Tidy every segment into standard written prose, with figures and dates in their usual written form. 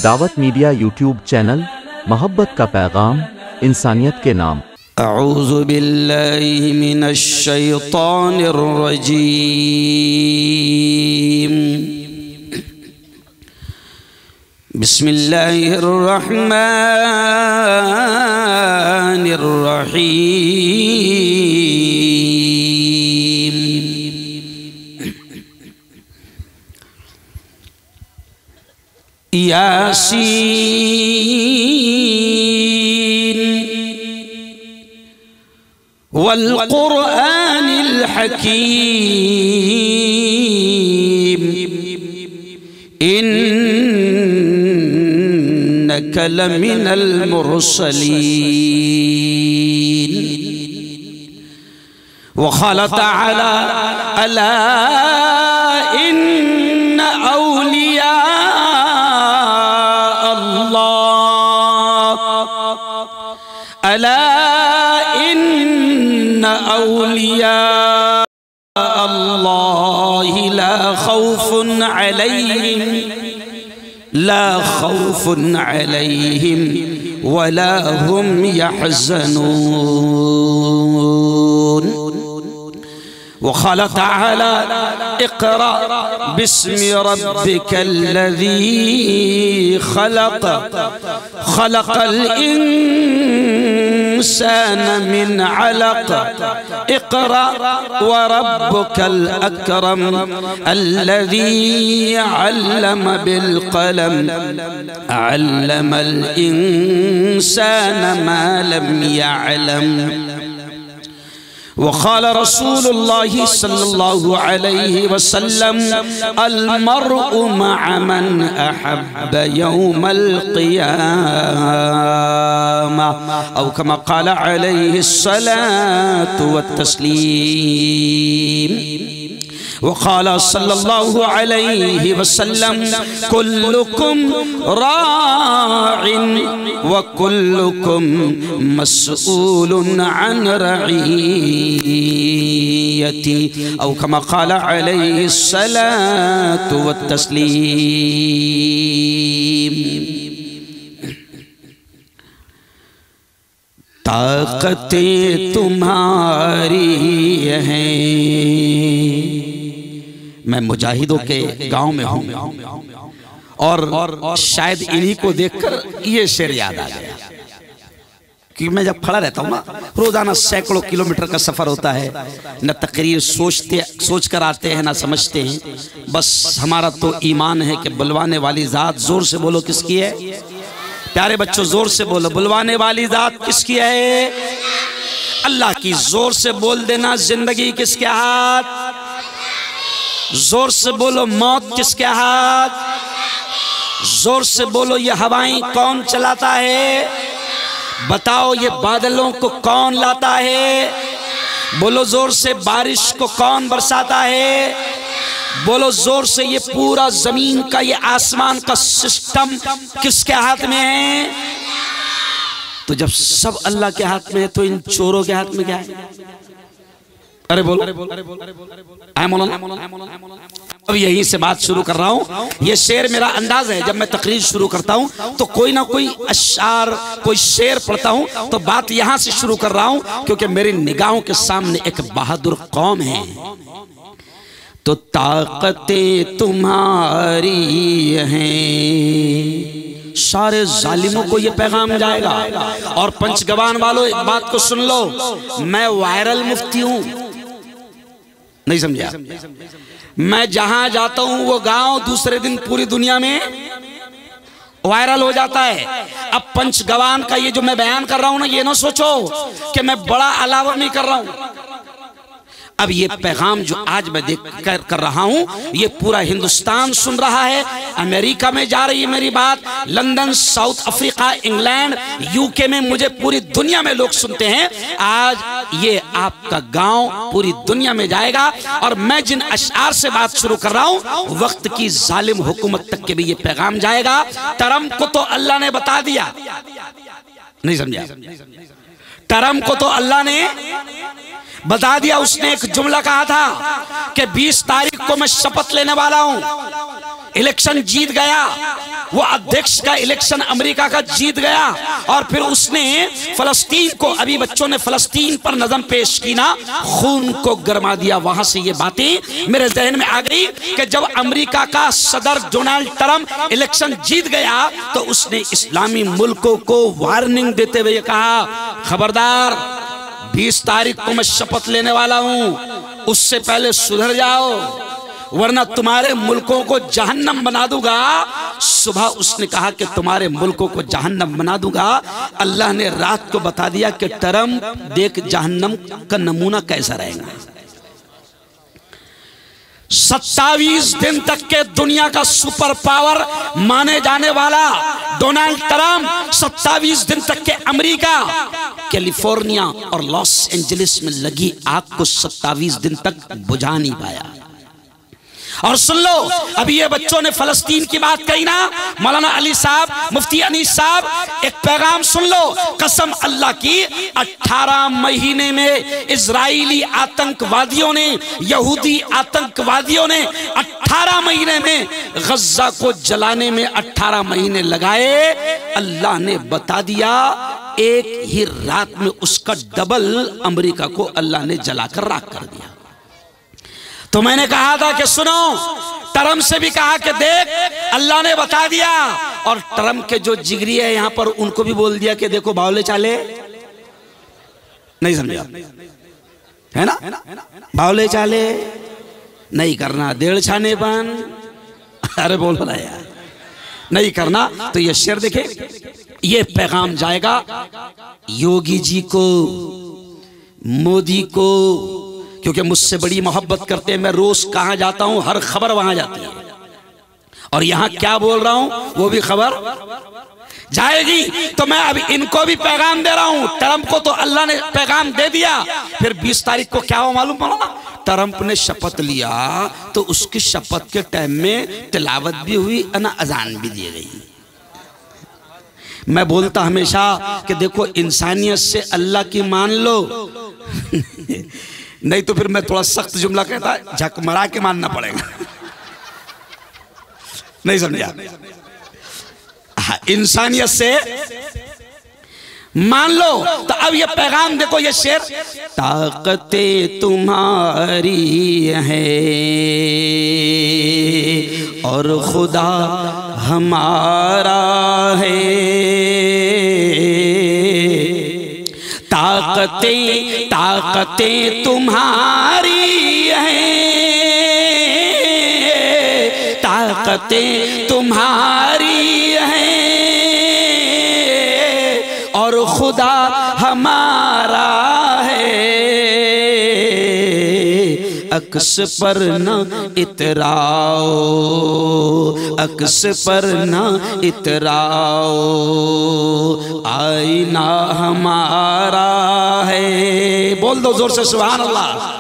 दावत media YouTube channel, मोहब्बत का पैगाम, इंसानियत के नाम। अऊज़ु बिल्लाहि मिनश शैतानिर रजीम। बिस्मिल्लाहिर रहमानिर रहीम। यासीन वल क़ुरआनिल हकीम इन्नका लमिनल मुरसलीन। व क़ाल तआला अला इन्न औलिया अला इन्न औलिया अल्लाहि ला खौफुन अलैहिम वला हुम यहज़नून। वक़ाल तआला इक़रा बिस्मि रब्बिकल्लज़ी खलक़ खलक़ल इंसान मिन अलक़ इक़रा व रब्बुकल अकरम अल्लज़ी अल्लम बिल क़लम अल्लमल इंसान मा लम यअलम। वक़ाल रसूलुल्लाहि सल्लल्लाहु अलैहि वसल्लम अल मर्उ मअ मन अहब्ब यौमल क़ियामह औ कमा क़ाल अलैहि सलातु वत्तस्लीम। वक़ाल सल्लल्लाहु अलैहि वसल्लम कुल्लुकुम राइन व कुल्लुकुम मस्ऊलुन अन रईयती औ कमा क़ाल अलैहि सलातु वत्तस्लीम। ताक़तें तुम्हारी हैं। मैं मुजाहिदों के गांव में हूं और शायद इन्हीं को देखकर ये शेर याद आ गया कि मैं जब खड़ा रहता हूं ना, रोजाना सैकड़ों किलोमीटर का सफर होता है, न तकरीर सोच कर आते हैं, ना समझते हैं। बस हमारा तो ईमान है कि बुलवाने वाली जात, जोर से बोलो किसकी है प्यारे बच्चों, जोर से बोलो, बुलवाने वाली जात किसकी है? अल्लाह की। जोर से बोल देना, जिंदगी किसके हाथ? जोर से बोलो, मौत किसके हाथ? जोर से बोलो, ये हवाएं कौन चलाता है? बताओ, ये बादलों को कौन लाता है? बोलो जोर से, बारिश को कौन बरसाता है? बोलो जोर से, ये पूरा जमीन का, ये आसमान का सिस्टम किसके हाथ में है? तो जब सब अल्लाह के हाथ में है तो इन चोरों के हाथ में क्या है? अरे बोलो, अब यहीं से बात शुरू कर रहा हूं। ये शेर मेरा अंदाज है, जब मैं तकरीर शुरू करता हूं तो कोई ना कोई अशार, कोई शेर पढ़ता हूं तो बात यहां से शुरू कर रहा हूं, क्योंकि मेरी निगाहों के सामने एक बहादुर कौम है। तो ताकतें तुम्हारी हैं। सारे जालिमों को ये पैगाम जाएगा। और पंचगवान वालों, एक बात को सुन लो, मैं वायरल मुफ्ती हूं, नहीं समझा? मैं जहां जाता हूं वो गांव दूसरे दिन पूरी दुनिया में वायरल हो जाता है। अब पंचगवान का ये जो मैं बयान कर रहा हूं ना, ये ना सोचो कि मैं बड़ा अलावा नहीं कर रहा हूं। अब ये पैगाम जो आज मैं देख कर रहा हूं, ये पूरा हिंदुस्तान सुन रहा है। अमेरिका में जा रही है मेरी बात, London, south Africa, England, UK में मुझे पूरी दुनिया में लोग सुनते हैं। आज ये आपका गांव पूरी दुनिया में जाएगा। और मैं जिन अशआर से बात शुरू कर रहा हूं, वक्त की जालिम हुकूमत तक के भी ये पैगाम जाएगा। टर्म को तो अल्लाह ने बता दिया, नहीं समझा? टर्म को तो अल्लाह ने बता दिया। उसने एक जुमला कहा था कि 20 तारीख को मैं शपथ लेने वाला हूं, इलेक्शन जीत गया, वो अध्यक्ष का इलेक्शन अमेरिका का जीत गया। और फिर उसने फलस्तीन को, अभी बच्चों ने फलस्तीन पर नज़म पेश की ना, खून को गरमा दिया। वहां से ये बातें मेरे जहन में आ गई कि जब अमेरिका का सदर डोनाल्ड ट्रंप इलेक्शन जीत गया तो उसने इस्लामी मुल्कों को वार्निंग देते हुए कहा, खबरदार 20 तारीख को मैं शपथ लेने वाला हूं, उससे पहले सुधर जाओ वरना तुम्हारे मुल्कों को जहन्नम बना दूंगा। सुबह उसने कहा कि तुम्हारे मुल्कों को जहन्नम बना दूंगा। अल्लाह ने रात को बता दिया कि ट्रंप देख जहन्नम का नमूना कैसा रहेगा। 27 दिन तक के दुनिया का सुपर पावर माने जाने वाला डोनाल्ड ट्रंप 27 दिन तक के अमेरिका, कैलिफोर्निया और लॉस एंजलिस में लगी आग को 27 दिन तक बुझा नहीं पाया। और सुन लो, अभी ये बच्चों ने फलस्तीन की बात कही ना, मौलाना अली साहब, मुफ्ती अनीस साहब, एक पैगाम सुन लो। कसम अल्लाह की, 18 महीने में इजरायली आतंकवादियों ने, यहूदी आतंकवादियों ने 18 महीने में गज्जा को जलाने में 18 महीने लगाए। अल्लाह ने बता दिया एक ही रात में उसका डबल अमेरिका को अल्लाह ने जलाकर राख कर दिया। तो मैंने कहा था कि सुनो, ट्रंप से भी कहा कि देख अल्लाह ने बता दिया। और ट्रंप के जो जिगरी है यहां पर, उनको भी बोल दिया कि देखो बावले चाले, नहीं समझा है ना, बावले चाले नहीं करना, डेढ़ छाने बन, अरे बोल रहा यार, नहीं करना। तो ये शेर देखे, ये पैगाम जाएगा योगी जी को, मोदी को, क्योंकि मुझसे बड़ी मोहब्बत करते हैं। मैं रोज कहां जाता हूं, हर खबर वहां जाती है, और यहां क्या बोल रहा हूं वो भी खबर जाएगी। तो मैं अभी इनको भी पैगाम दे रहा हूं। ट्रंप को तो अल्लाह ने पैगाम दे दिया। फिर 20 तारीख को क्या हो मालूम पड़ा ना, ट्रंप ने शपथ लिया तो उसकी शपथ के टाइम में तिलावत भी हुई, ना अजान भी दी गई। मैं बोलता हमेशा कि देखो इंसानियत से अल्लाह की मान लो नहीं तो फिर मैं थोड़ा सख्त जुमला कहता, झक मरा के मानना पड़ेगा। नहीं समझा, इंसानियत से मान लो। तो अब ये पैगाम देखो, ये शेर, ताकतें तुम्हारी है और खुदा हमारा है, ताकतें तुम्हारी हैं, ताकतें तुम्हारी हैं और खुदा हमारा है। अक्स पर न इतराओ, अक्स पर न इतराओ, आईना हमारा है। बोल दो जोर से सुभान अल्लाह।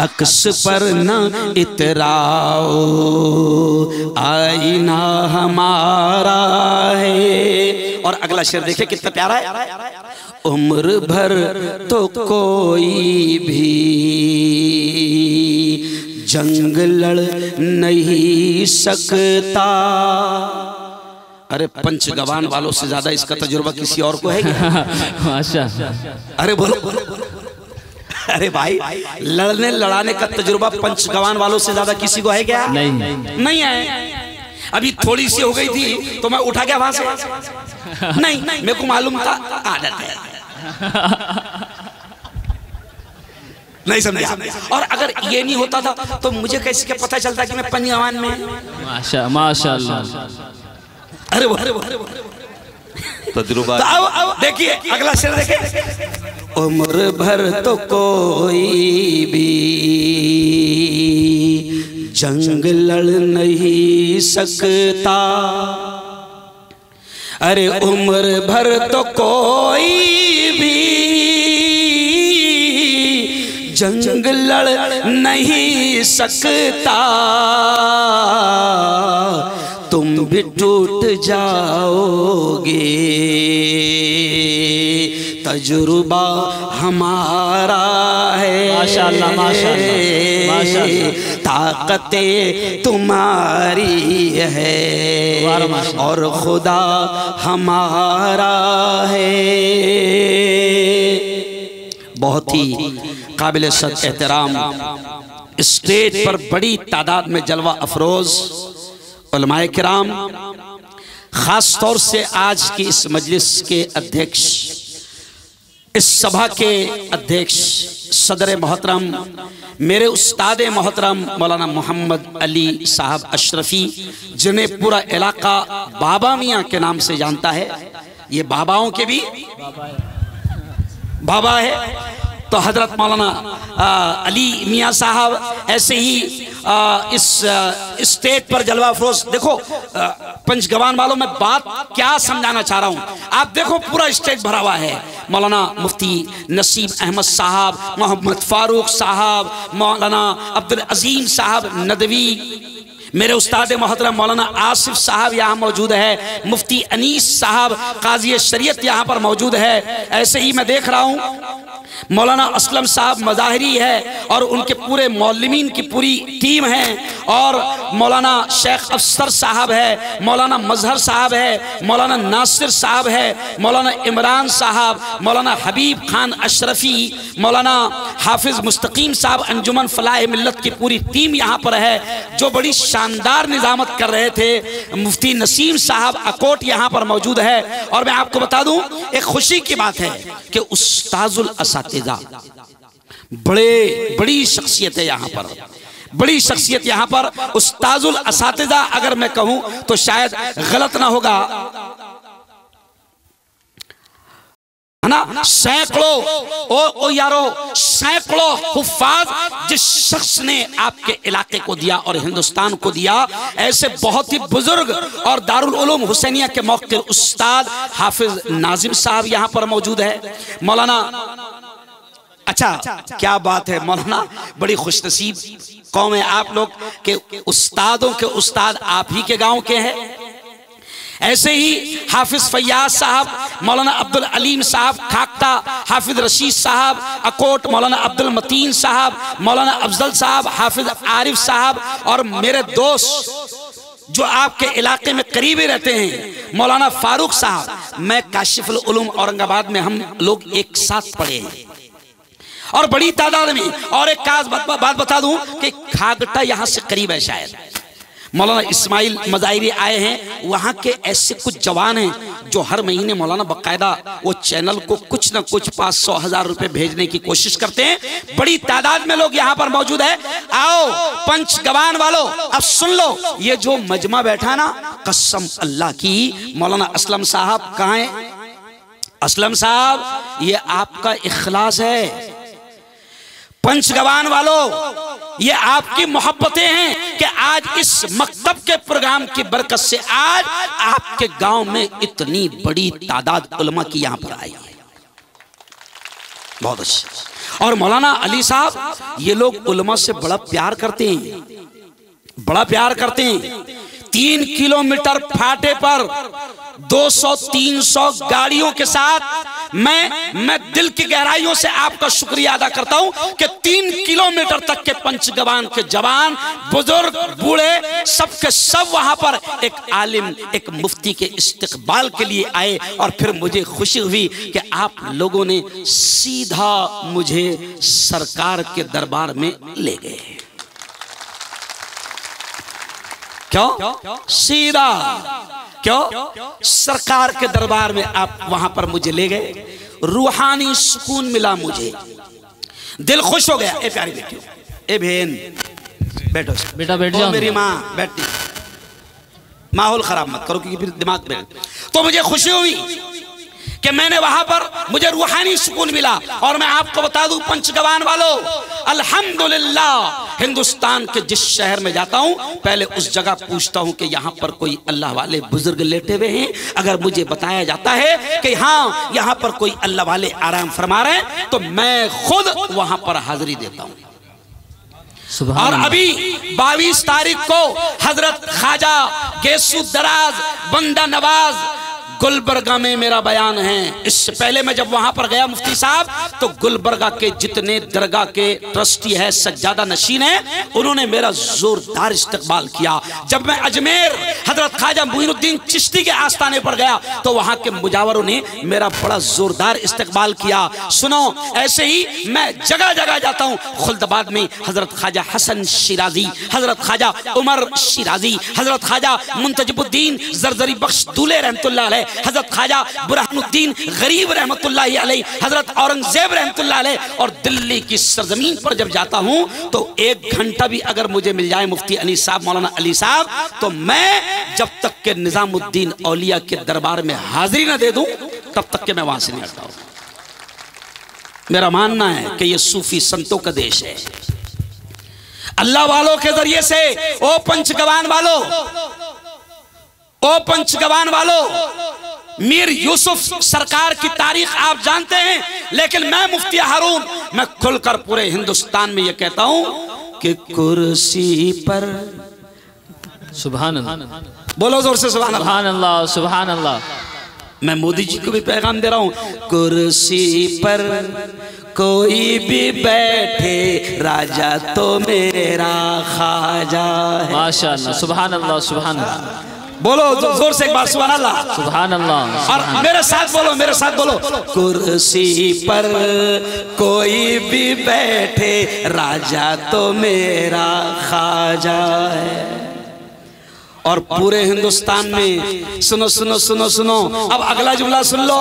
अक्स पर न इतराओ, आईना हमारा है। और अगला शेर देखिए कितना प्यारा है, उम्र भर तो कोई भी जंग लड़ नहीं सकता। अरे पंचगवान वालों से ज्यादा इसका तजुर्बा किसी और को है क्या? माशाअल्लाह। अरे बोलो, अरे भाई, लड़ने लड़ाने का तजुर्बा पंचगवान वालों से ज्यादा किसी को है क्या? नहीं है। अभी थोड़ी सी हो गई थी तो मैं उठा गया वहां से, नहीं मेरे को मालूम था, आदत है। नहीं समझा। और अगर ये नहीं होता था तो मुझे कैसे क्या पता चलता कि मैं पंचगवान में? माशाअल्लाह। अरे वो तजुर्बा। अब देखिए अगला शेर देखिए, उम्र भर तो कोई भी जंग लड़ नहीं सकता। अरे उम्र भर तो कोई भी जंग लड़ नहीं सकता, तुम भी टूट जाओगे तजुर्बा हमारा है। माशाअल्लाह माशाअल्लाह माशाअल्लाह। ताकते तुम्हारी है और खुदा हमारा है। बहुत ही काबिल सद एहतराम स्टेज पर बड़ी तादाद में जलवा अफरोज उलमाए किराम, खास तौर से आज की इस मजलिस के अध्यक्ष, इस सभा के अध्यक्ष सदर मोहतरम मेरे उस्ताद मोहतरम मौलाना मोहम्मद अली साहब अशरफी, जिन्हें पूरा इलाका बाबा मियाँ के नाम से जानता है। ये बाबाओं के भी बाबा है। तो हजरत मौलाना अली मियाँ साहब ऐसे ही इस स्टेज पर जलवा अफरोज। देखो पंचगवान वालों, मैं बात क्या समझाना चाह रहा हूँ, आप देखो पूरा स्टेज भरा हुआ है। मौलाना मुफ्ती नसीम अहमद साहब, मोहम्मद फारूक साहब, मौलाना अब्दुल अजीम साहब नदवी, मेरे उस्ताद मोहतरम मौलाना आसिफ साहब यहाँ मौजूद है, मुफ्ती अनीस साहब काजी शरीयत यहाँ पर मौजूद है। ऐसे ही मैं देख रहा हूँ मौलाना असलम साहब मज़ाहिरी है और उनके पूरे मौलमीन की पूरी टीम है, और मौलाना शेख अफसर साहब है, मौलाना मजहर साहब है, मौलाना नासिर साहब है, मौलाना इमरान साहब, मौलाना हबीब खान अशरफी, मौलाना हाफिज मुस्तकीम साहब, अंजुमन फलाह मिल्लत की पूरी टीम यहाँ पर है जो बड़ी शानदार निज़ामत कर रहे थे। मुफ्ती नसीम साहब अकोट यहाँ पर मौजूद है। और मैं आपको बता दूं, एक खुशी की बात है कि उस्ताजुल असातिज़ा, बड़ी शख्सियत है यहाँ पर, बड़ी शख्सियत यहाँ पर उस्ताजुल असातिज़ा अगर मैं कहूँ तो शायद गलत ना होगा, है ना। सैकड़ों यारो सैकड़ों हुफ्फाज जिस शख्स ने आपके इलाके को दिया और हिंदुस्तान को दिया, ऐसे बहुत ही बुजुर्ग और दारुल उलूम हुसैनिया के मौके उस्ताद हाफिज नाजिम साहब यहाँ पर मौजूद है। मौलाना, अच्छा क्या बात है मौलाना, बड़ी खुशनसीब कौम है आप लोग के उस्तादों के उस्ताद आप ही के गांव के हैं। ऐसे ही हाफिज फैयाज साहब, मौलाना अब्दुल अलीम साहब खाकता, हाफिज रशीद साहब अकोट, मौलाना अब्दुल मतीन साहब, मौलाना अफजल साहब, हाफिज आरिफ साहब, और मेरे दोस्त जो आपके इलाके में करीबी रहते हैं मौलाना फारूक साहब। मैं काशिफुल उलूम औरंगाबाद में हम लोग एक साथ पढ़े हैं और बड़ी तादाद में। और एक खास बात बता दूं कि खागटा यहाँ से करीब है, शायद मौलाना इस्माइल मज़ाहिरी आए हैं, वहाँ के ऐसे कुछ जवान हैं जो हर महीने मौलाना बकायदा वो चैनल को कुछ न कुछ 500-1000 रुपए भेजने की कोशिश करते हैं। बड़ी तादाद में लोग यहाँ पर मौजूद है। आओ पंचगवान वालों, अब सुन लो, ये जो मजमा बैठा ना, कसम अल्लाह की, मौलाना असलम साहब कहाँ हैं? असलम साहब, ये आपका इखलास है। पंचगवान वालों, ये आपकी मोहब्बतें हैं कि आज इस मकतब के प्रोग्राम की बरकत से आज आपके गांव में इतनी बड़ी तादाद उलमा की यहां पर आई है। बहुत अच्छा। और मौलाना अली साहब, ये लोग उलमा से बड़ा प्यार करते हैं, बड़ा प्यार करते हैं। 3 किलोमीटर फाटे पर 200-300 गाड़ियों के साथ मैं दिल की गहराइयों से आपका शुक्रिया अदा करता हूं कि 3 किलोमीटर तक के पंचगवान के जवान, बुजुर्ग, बूढ़े, सब के सब वहां पर एक आलिम, एक मुफ्ती के इस्तकबाल के लिए आए। और फिर मुझे खुशी हुई कि आप लोगों ने सीधा मुझे सरकार के दरबार में ले गए। क्यों? सीधा क्यों? सरकार के दरबार में आप वहां पर मुझे ले गए, रूहानी सुकून मिला, मुझे दिल खुश हो गया। ए प्यारी बेटियों, ए बहन, बैठो बेटा, बैठ जाओ। मेरी माँ बैठती, माहौल खराब मत करो क्योंकि फिर दिमाग में। तो मुझे खुशी हुई कि मैंने वहां पर मुझे रूहानी सुकून मिला। और मैं आपको बता दूं पंचगवान वालों, अल्हम्दुलिल्लाह, हिंदुस्तान के जिस शहर में जाता हूं पहले उस जगह पूछता हूं कि यहां पर कोई अल्लाह वाले बुजुर्ग लेटे हुए हैं। अगर मुझे बताया जाता है कि हाँ यहां पर कोई अल्लाह वाले आराम फरमा रहे हैं तो मैं खुद वहां पर हाजिरी देता हूं। और अभी 22 तारीख को हजरत ख्वाजा गेसु दराज बंदा नवाज गुलबर्गा में मेरा बयान है। इससे पहले मैं जब वहां पर गया मुफ्ती साहब, तो गुलबर्गा के जितने दरगाह के ट्रस्टी है, सज्जादा नशीन है, उन्होंने मेरा जोरदार इस्तकबाल किया। जब मैं अजमेर हजरत ख्वाजा मोइनुद्दीन चिश्ती के आस्थाने पर गया तो वहां के मुजावरों ने मेरा बड़ा जोरदार इस्तकबाल किया। सुनो, ऐसे ही मैं जगह जगह जाता हूं। खुल्दाबाद में हजरत ख्वाजा हसन शिराजी, हजरत ख्वाजा उमर शिराजी, हजरत ख्वाजा मुंतजिबुद्दीन जरजरी बख्श दूल्हे रहमतुल्लाह अलैह, हजरत ख्वाजा बुरहानुद्दीन गरीब रहमतुल्लाह अलैह, हजरत औरंगजेब रहमतुल्लाह अलैह। और दिल्ली की सरजमीन पर जब जाता हूं तो 1 घंटा भी अगर मुझे मिल जाए मुफ्ती अली साहब, मौलाना अली साहब, तो मैं जब तक के निजामुद्दीन औलिया के दरबार में हाजिरी ना दे दूं तब तक के मैं वहां से नहीं हटता हूं। मेरा मानना है कि यह सूफी संतों का देश है। अल्लाह वालों के जरिए से, ओ पंचगवान वालों, ओ पंचगवान वालों, मीर यूसुफ सरकार की तारीख आप जानते हैं, लेकिन मैं मुफ्ती हारून, मैं खुलकर पूरे हिंदुस्तान में यह कहता हूं कि कुर्सी पर, सुभान अल्लाह, बोलो जोर से सुभान अल्लाह, सुभान अल्लाह, सुभान अल्लाह। मैं मोदी जी को भी पैगाम दे रहा हूं, कुर्सी पर कोई भी बैठे राजा तो मेरा ख्वाजा है। माशाअल्लाह, सुभान अल्लाह, सुभान अल्लाह। बोलो जोर से एक बार सुभान अल्लाह, सुभान अल्लाह। और मेरे साथ बोलो, मेरे साथ बोलो, कुर्सी पर कोई भी बैठे राजा तो मेरा ख्वाजा है। और पूरे हिंदुस्तान में सुनो सुनो सुनो सुनो, अब अगला जुमला सुन लो,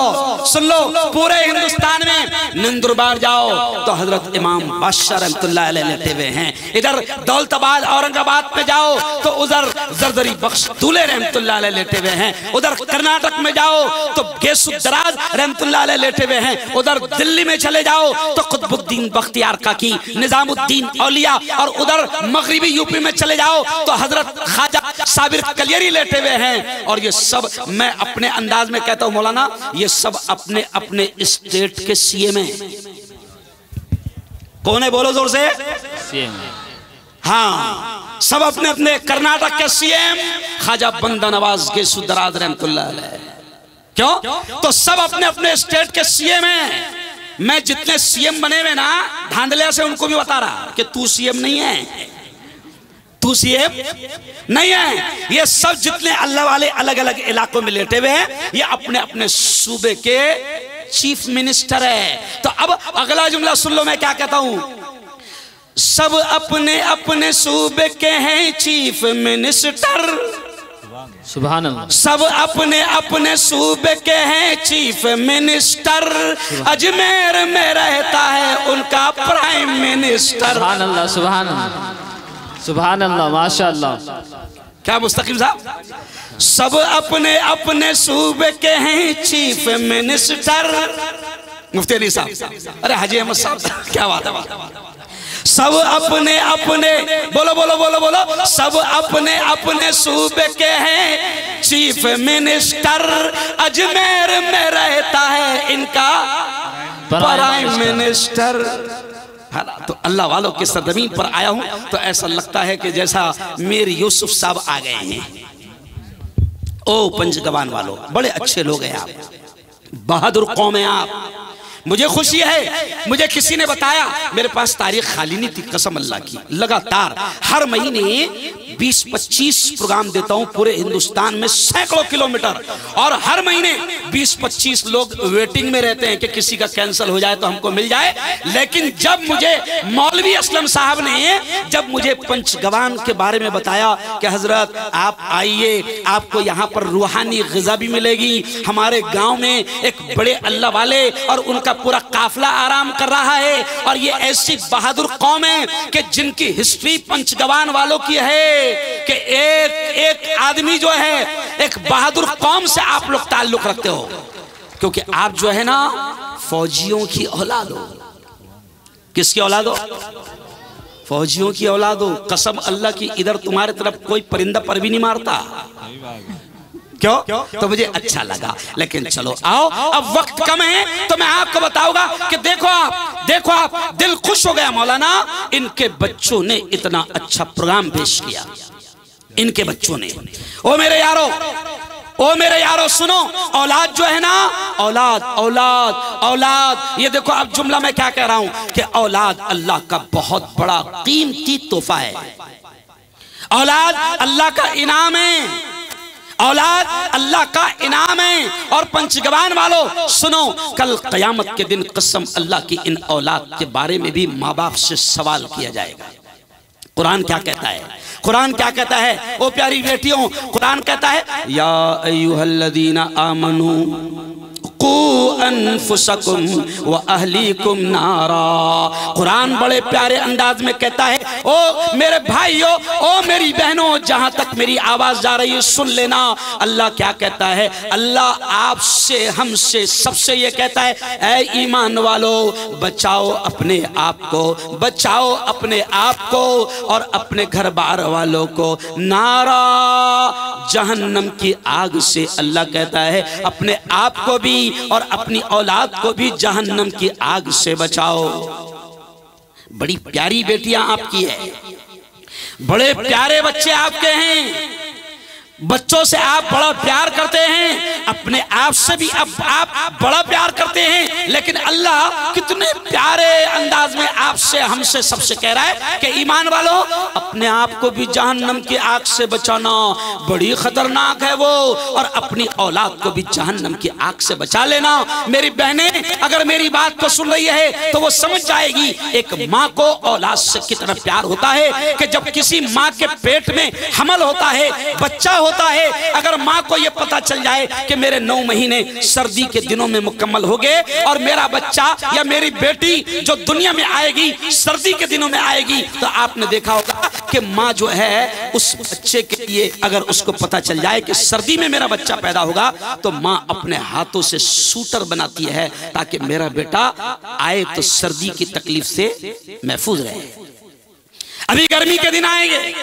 सुन लो। पूरे हिंदुस्तान में नंदुरबार जाओ तो हजरत इमाम बादशाह रहमतुल्लाह अलैह लेटे हुए हैं। इधर दौलताबाद औरंगाबाद में जाओ तो उधर जरदरी बख्श दूल्हे रहमतुल्लाह अलैह लेटे हुए हैं। उधर कर्नाटक में जाओ तो गेसुदराज रहमतुल्लाह अलैह लेटे हुए हैं। उधर दिल्ली में चले जाओ तो कुतुबुद्दीन बख्तियार काकी, निजामुद्दीन औलिया, और उधर मगरिबी यूपी में चले जाओ तो हजरत ख्वाजा कलियरी लेटे हुए हैं। और ये सब मैं अपने अंदाज में कहता हूं मौलाना, ये सब अपने अपने स्टेट के सीएम हैं। कौन है, बोलो जोर से? सीएम। हाँ, सब अपने अपने। कर्नाटक के सीएम ख्वाजा बंदा नवाज गेसुदराज रहमतुल्लाह अलैह। क्यों? तो सब अपने अपने स्टेट के सीएम हैं। मैं जितने सीएम बने हुए ना धांधलिया से, उनको भी बता रहा कि तू सीएम नहीं है, तू सीएम नहीं है। ये सब जितने अल्लाह वाले अलग अलग इलाकों में लेटे हुए हैं, ये अपने अपने सूबे के चीफ मिनिस्टर है। तो अब अगला जुमला सुन लो, मैं क्या कहता हूं। सब अपने अपने सूबे के हैं चीफ मिनिस्टर, सुभान अल्लाह। सब अपने अपने सूबे के हैं चीफ मिनिस्टर, अजमेर में रहता है उनका प्राइम मिनिस्टर। सुभान अल्लाह, सुभान अल्लाह, सुभान अल्लाह, माशाअल्लाह। क्या मुस्तकीम साहब? सब अपने अपने सूबे के हैं चीफ मिनिस्टर। मुफ्ती अली साहब, अरे हाजी अहमद साहब, क्या बात है। सब अपने अपने, बोलो बोलो बोलो बोलो, सब अपने अपने सूबे के हैं चीफ मिनिस्टर, अजमेर में रहता है इनका प्राइम मिनिस्टर। तो अल्लाह वालों के सरजमीन पर आया हूं तो ऐसा लगता है कि जैसा मीर यूसुफ साहब आ गए हैं। ओ पंचगवान वालों, बड़े अच्छे लोग हैं आप, बहादुर कौम है आप। मुझे खुशी है, मुझे किसी ने बताया, मेरे पास तारीख खाली नहीं थी कसम अल्लाह की। लगातार हर महीने 20-25 प्रोग्राम देता हूं पूरे हिंदुस्तान में, सैकड़ों किलोमीटर, और हर महीने 20-25 लोग वेटिंग में रहते हैं कि किसी का कैंसिल हो जाए तो हमको मिल जाए। लेकिन जब मुझे मौलवी असलम साहब ने जब मुझे पंचगवान के बारे में बताया कि हजरत आप आइए, आपको यहाँ पर रूहानी ग़िज़ा भी मिलेगी, हमारे गाँव में एक बड़े अल्लाह वाले और उनका पूरा काफिला आराम कर रहा है, और ये ऐसी बहादुर कौम है कि जिनकी हिस्ट्री पंचगवान वालों की है कि एक एक आदमी जो है, एक बहादुर कौम से आप लोग ताल्लुक रखते हो, क्योंकि आप जो है ना फौजियों की औलाद हो। किसकी औलाद हो? फौजियों की औलाद हो। कसम अल्लाह की, इधर तुम्हारे तरफ कोई परिंदा पर भी नहीं मारता। क्यों? तो मुझे अच्छा लगा। लेकिन चलो आओ, अब वक्त कम है तो मैं आपको बताऊंगा कि देखो आप दिल खुश हो गया मौलाना, इनके बच्चों ने इतना अच्छा प्रोग्राम पेश किया, इनके बच्चों ने। ओ मेरे यारो, ओ मेरे यारो सुनो, औलाद जो है ना, औलाद औलाद औलाद, ये देखो अब जुमला मैं क्या कह रहा हूं कि औलाद अल्लाह का बहुत बड़ा कीमती तोहफा है। औलाद अल्लाह का इनाम है, औलाद अल्लाह का इनाम है। और पंचगवान वालों सुनो, कल कयामत के दिन कसम अल्लाह की इन औलाद के बारे में भी माँ बाप से सवाल किया जाएगा। कुरान क्या कहता है? कुरान क्या कहता है? ओ प्यारी बेटियों, कुरान कहता है या अय्युहल्लज़ीना आमनू कू अनफुसकुम व अहलीकुम नारा। कुरान बड़े प्यारे अंदाज में कहता है, ओ मेरे भाइयों, ओ मेरी बहनों, जहां तक मेरी आवाज जा रही है सुन लेना। अल्लाह क्या कहता है? अल्लाह आपसे, हमसे, सबसे ये कहता है, ऐ ईमान वालों, बचाओ अपने आप को, बचाओ अपने आप को और अपने घर बार वालों को नारा, जहन्नम की आग से। अल्लाह कहता है अपने आप को भी और अपनी औलाद को भी जहन्नम की आग से बचाओ। बड़ी प्यारी बेटियां आपकी है, बड़े प्यारे बच्चे आपके हैं, बच्चों से आप बड़ा प्यार करते हैं, अपने आप से भी आप बड़ा प्यार करते हैं, लेकिन अल्लाह कितने प्यारे अंदाज में आपसे, हमसे, सबसे कह रहा है कि ईमान वालों, अपने आप को भी जहन्नम की आग से बचाना, बड़ी खतरनाक है वो, और अपनी औलाद को भी जहन्नम की आग से बचा लेना। मेरी बहनें अगर मेरी बात को सुन रही है तो वो समझ जाएगी एक माँ को औलाद से कितना प्यार होता है कि जब किसी माँ के पेट में हमल होता है, बच्चा होता है, अगर माँ को यह पता चल जाए कि मेरे 9 महीने सर्दी के दिनों में मुकम्मल हो गए और मेरा बच्चा या मेरी बेटी जो दुनिया में आएगी सर्दी के दिनों में आएगी, तो आपने देखा होगा कि माँ जो है उस बच्चे के लिए, अगर उसको पता चल जाए कि सर्दी में मेरा बच्चा पैदा होगा, तो माँ अपने हाथों से सूटर बनाती है ताकि मेरा बेटा आए तो सर्दी की तकलीफ से महफूज रहे। अभी गर्मी के दिन आएंगे,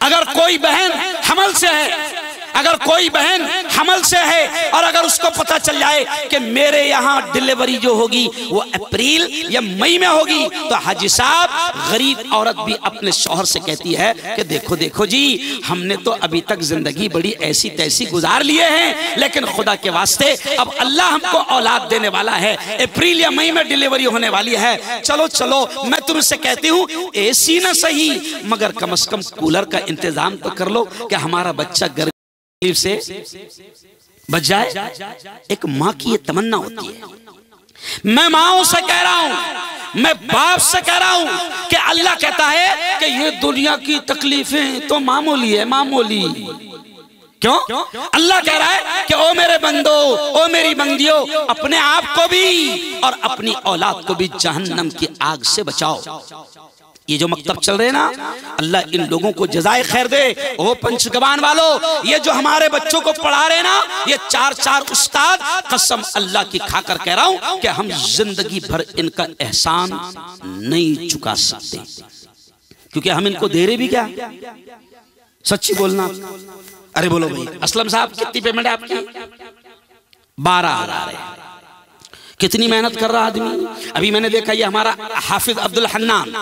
अगर कोई बहन हमल से है, अगर कोई बहन हमल से है और अगर उसको पता चल जाए कि मेरे यहाँ डिलीवरी जो होगी वो अप्रैल या मई में होगी, तो हाजी साहब, गरीब औरत भी अपने शौहर से कहती है कि देखो देखो जी, हमने तो अभी तक जिंदगी बड़ी ऐसी तैसी गुजार लिए हैं, लेकिन खुदा के वास्ते अब अल्लाह हमको औलाद देने वाला है, अप्रैल या मई में डिलीवरी होने वाली है, चलो चलो मैं तुमसे कहती हूँ एसी ना सही मगर कम से कम कूलर का इंतजाम तो कर लो कि हमारा बच्चा गर्मी से बच जाए। एक माँ की ये तमन्ना होती है। मैं माओ से कह रहा हूं, मैं बाप से कह रहा हूं कि अल्लाह कहता है कि ये दुनिया की तकलीफें तो मामूली है, मामूली। क्यों? अल्लाह कह रहा है कि ओ मेरे बंदो, ओ मेरी बंदियों, अपने आप को भी और अपनी औलाद को भी जहन्नम की आग से बचाओ। ये जो मकतब चल रहे हैं ना, अल्लाह इन लोगों को जज़ाए खैर दे। ओ पंचगवान वालों, ये जो हमारे बच्चों को पढ़ा रहे ना, ये 4 उस्ताद, कसम अल्लाह की खाकर कह रहा हूं कि हम जिंदगी भर इनका एहसान नहीं चुका सकते, क्योंकि हम इनको दे रहे भी क्या? सच्ची बोलना। अरे बोलो भाई, असलम साहब कितनी पेमेंट है आपकी? 12,000 है। कितनी मेहनत कर रहा आदमी। अभी मैंने देखा ये हमारा हाफिज अब्दुल हन्नान,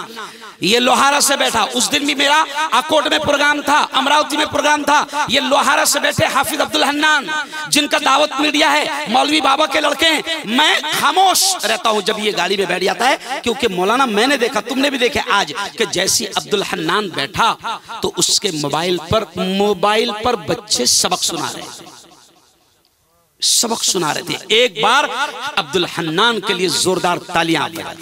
ये लोहारा से बैठा, उस दिन भी मेरा आकोट में प्रोग्राम था, अमरावती में प्रोग्राम था, ये लोहारा से बैठे हाफिज अब्दुल हन्नान, जिनका दावत मीडिया है, मौलवी बाबा के लड़के हैं। मैं खामोश रहता हूं जब ये गाड़ी में बैठ जाता है, क्योंकि मौलाना मैंने देखा, तुमने भी देखे आज, कि जैसी अब्दुल हन्नान बैठा तो उसके मोबाइल पर बच्चे सबक सुना रहे, सबक सुना रहे थे। एक बार अब्दुल हन्नान के लिए जोरदार तालियां बजा।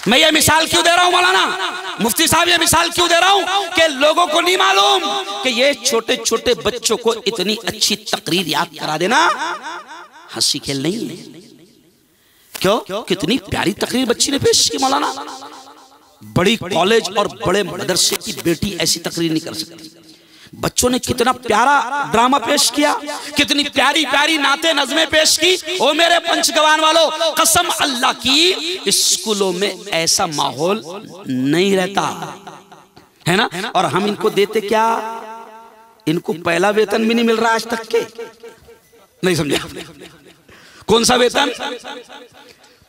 मैं ये मिसाल क्यों दे रहा हूं मौलाना मुफ्ती साहब, ये मिसाल क्यों दे रहा हूं कि लोगों को नहीं मालूम कि ये छोटे छोटे बच्चों को इतनी अच्छी तकरीर याद करा देना हंसी खेल नहीं है। क्यों? कितनी प्यारी तकरीर बच्ची ने पेश की मौलाना। बड़ी कॉलेज और बड़े मदरसे की बेटी ऐसी तकरीर नहीं कर सकती। बच्चों ने कितना प्यारा ड्रामा पेश किया, कितनी प्यारी प्यारी नाते नज़में पेश की। ओ मेरे पंचगवान वालों, कसम अल्लाह की, स्कूलों में ऐसा माहौल नहीं रहता है ना। और हम इनको देते क्या? इनको पहला वेतन भी नहीं मिल रहा आज तक के। नहीं समझे? कौन सा वेतन?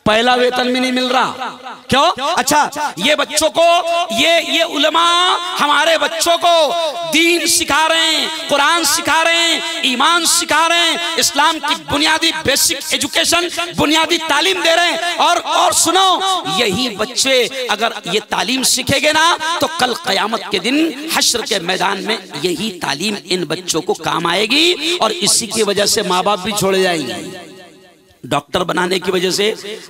पहला वेतन भी नहीं मिल रहा। क्यों? अच्छा, ये बच्चों को ये उलमा हमारे बच्चों को दीन सिखा रहे हैं, कुरान सिखा रहे हैं, ईमान सिखा रहे हैं, इस्लाम की बुनियादी बेसिक एजुकेशन, बुनियादी तालीम दे रहे हैं। और सुनो, यही बच्चे अगर ये तालीम सीखेंगे ना तो कल क़यामत के दिन हश्र के मैदान में यही तालीम इन बच्चों को काम आएगी। और इसी की वजह से माँ बाप भी छोड़े जाएंगे। डॉक्टर बनाने की वजह से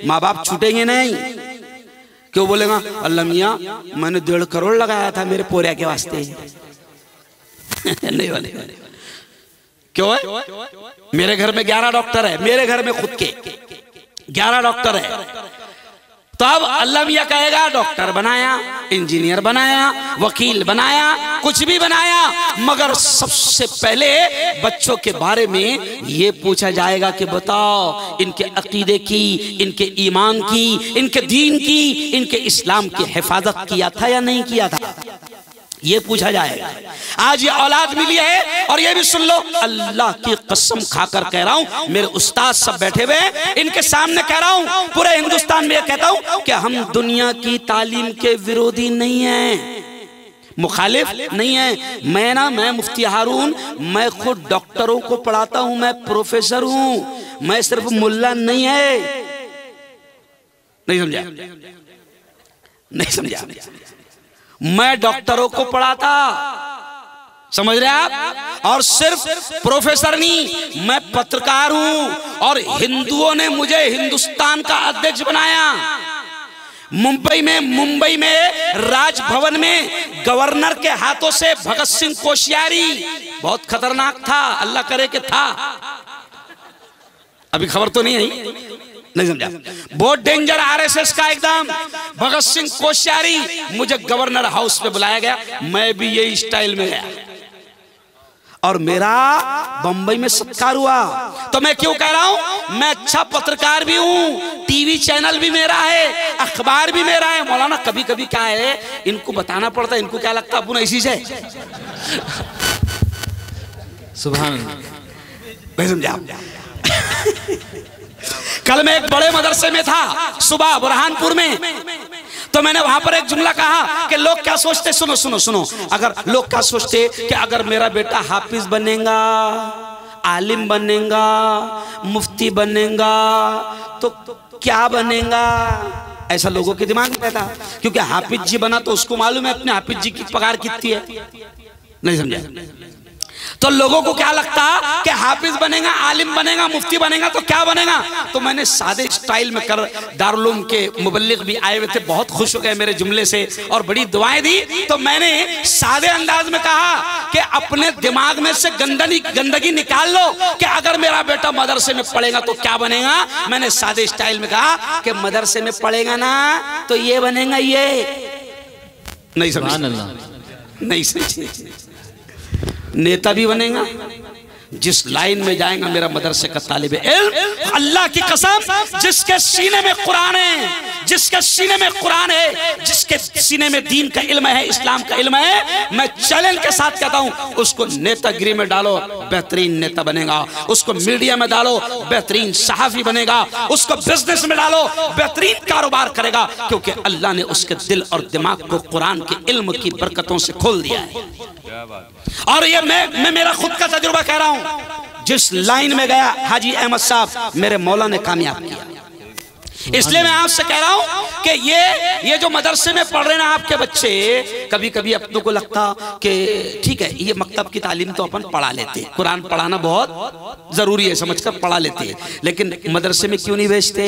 माँ बाप छूटेंगे नहीं। क्यों बोलेगा? अल्लाह मियाँ मैंने 1.5 करोड़ लगाया था मेरे पोरिया के वास्ते। नहीं वाले। क्यों है? मेरे घर में 11 डॉक्टर है, मेरे घर में खुद के 11 डॉक्टर है। तो अब अल्लाह मियाँ कहेगा डॉक्टर बनाया, इंजीनियर बनाया, वकील बनाया, कुछ भी बनाया, मगर सबसे पहले बच्चों के बारे में ये पूछा जाएगा कि बताओ इनके अकीदे की, इनके ईमान की, इनके दीन की, इनके इस्लाम की हिफाजत किया था या नहीं किया था, ये पूछा जाएगा। आज ये औलाद मिली है। और ये भी सुन लो, अल्लाह की कसम खाकर कह रहा हूं, मेरे उस्ताद सब बैठे हुए, इनके सामने कह रहा हूं, पूरे हिंदुस्तान में कहता हूं कि हम दुनिया की तालीम के विरोधी नहीं हैं, मुखालिफ नहीं है। मैं मुफ्ती हारून, मैं खुद डॉक्टरों को पढ़ाता हूं, मैं प्रोफेसर हूं, मैं सिर्फ मुल्ला नहीं है। नहीं समझा? नहीं समझा? मैं डॉक्टरों को पढ़ाता, समझ रहे आप? और सिर्फ प्रोफेसर नहीं, मैं पत्रकार हूं। और हिंदुओं ने मुझे हिंदुस्तान का अध्यक्ष बनाया। मुंबई में राजभवन में गवर्नर के हाथों से भगत सिंह कोश्यारी, बहुत खतरनाक था, अल्लाह करे कि था, अभी खबर तो नहीं आई, नहीं समझा? बहुत डेंजर आरएसएस का एकदम भगत सिंह कोश्यारी, मुझे गवर्नर हाउस पे बुलाया गया, मैं भी यही स्टाइल में गया और मेरा बंबई में सत्कार हुआ। तो मैं क्यों कह रहा हूं, मैं अच्छा पत्रकार भी हूं, टीवी चैनल भी मेरा है, अखबार भी मेरा है। मौलाना कभी कभी क्या है, इनको बताना पड़ता है, इनको क्या लगता है अपन ऐसी से। सुभान नहीं समझा? कल मैं एक बड़े मदरसे में था, सुबह बुरहानपुर में, तो मैंने वहां पर एक जुमला कहा कि लोग क्या सोचते, सुनो सुनो सुनो, अगर लोग क्या सोचते कि अगर मेरा बेटा हाफिज बनेगा, आलिम बनेगा, मुफ्ती बनेगा तो क्या बनेगा, ऐसा लोगों के दिमाग में रहता। क्योंकि हाफिज जी बना तो उसको मालूम है अपने हाफिज जी की पगार कितनी है। नहीं समझा? तो लोगों को क्या लगता कि हाफिज बनेगा, आलिम बनेगा, मुफ्ती बनेगा तो क्या बनेगा। तो मैंने सादे स्टाइल में कर, दारुल उलूम के मुबल्लिग भी आए हुए थे, बहुत खुश हो गए मेरे जुमले से और बड़ी दुआएं दी। तो मैंने सादे अंदाज में कहा कि अपने दिमाग में से गंदगी निकाल लो कि अगर मेरा बेटा मदरसे में पढ़ेगा तो क्या बनेगा। मैंने सादे स्टाइल में कहा कि मदरसे में पढ़ेगा ना तो ये बनेगा, ये नहीं समझ, नहीं समझ, नेता भी बनेगा। जिस लाइन में जाएगा मेरा मदरसे का तालिब इल्म, अल्लाह की कसम, जिसके सीने में कुरान है, जिसके सीने में कुरान है, जिसके सीने में दीन का इल्म है, इस्लाम का इल्म है, मैं चैलेंज के साथ कहता हूं उसको नेतागिरी में डालो, बेहतरीन नेता बनेगा। उसको मीडिया में डालो, बेहतरीन सहाफी बनेगा। उसको बिजनेस में डालो, बेहतरीन कारोबार करेगा, क्योंकि अल्लाह ने उसके दिल और दिमाग को कुरान के इल्म की बरकतों से खोल दिया है। और ये मैं मेरा खुद का तजुर्बा कह रहा हूं, जिस लाइन में गया हाजी अहमद साहब, मेरे मौला ने कामयाब किया। इसलिए मैं आपसे कह रहा हूं कि ये जो मदरसे में पढ़ रहे ना आपके बच्चे, कभी कभी अपनों को लगता कि ठीक है ये मकतब की तालीम तो अपन पढ़ा लेते हैं, कुरान पढ़ाना बहुत जरूरी है समझकर पढ़ा लेते हैं, लेकिन मदरसे में क्यों नहीं भेजते?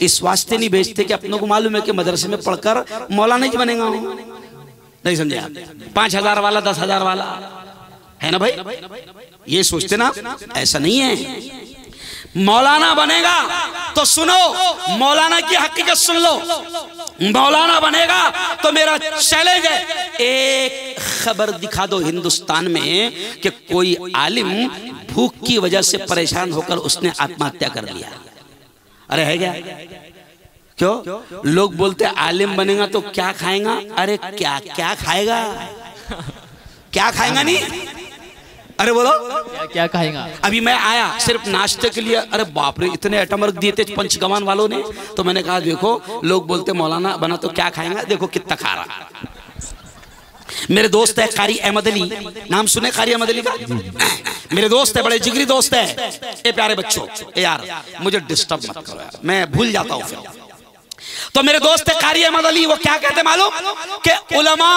इस वास्ते नहीं भेजते कि अपनों को मालूम है कि मदरसे में पढ़कर मौलाना ही बनेगा। नहीं समझे? 5,000 वाला 10,000 वाला है ना भाई, ये सोचते ना, ऐसा नहीं है। मौलाना बनेगा तो सुनो, मौलाना की हकीकत सुन लो, मौलाना बनेगा तो मेरा चैलेंज है, एक खबर दिखा दो हिंदुस्तान में कि कोई आलिम भूख की वजह से परेशान होकर उसने आत्महत्या कर लिया। अरे है क्या? क्यों? लोग बोलते आलिम बनेगा तो क्या खाएगा? अरे क्या क्या खाएगा, क्या खाएगा नहीं? अरे बोलो क्या कहेगा। अभी मैं आया सिर्फ नाश्ते के लिए, अरे बाप रे इतने आइटम रख दिए थे पंचगवान वालों ने। तो मैंने कहा देखो लोग बोलते मौलाना बना तो क्या खाएंगा, देखो कितना खा रहा। मेरे दोस्त है कारी अहमद अली, नाम सुने कारी अहमद अली का? मेरे दोस्त है, बड़े जिगरी दोस्त है। ए प्यारे बच्चों यार मुझे डिस्टर्ब मत करो यार, मैं भूल जाता हूँ फिर। तो मेरे दोस्त है कारी अहमद अली, वो क्या कहते मालूम कि उलमा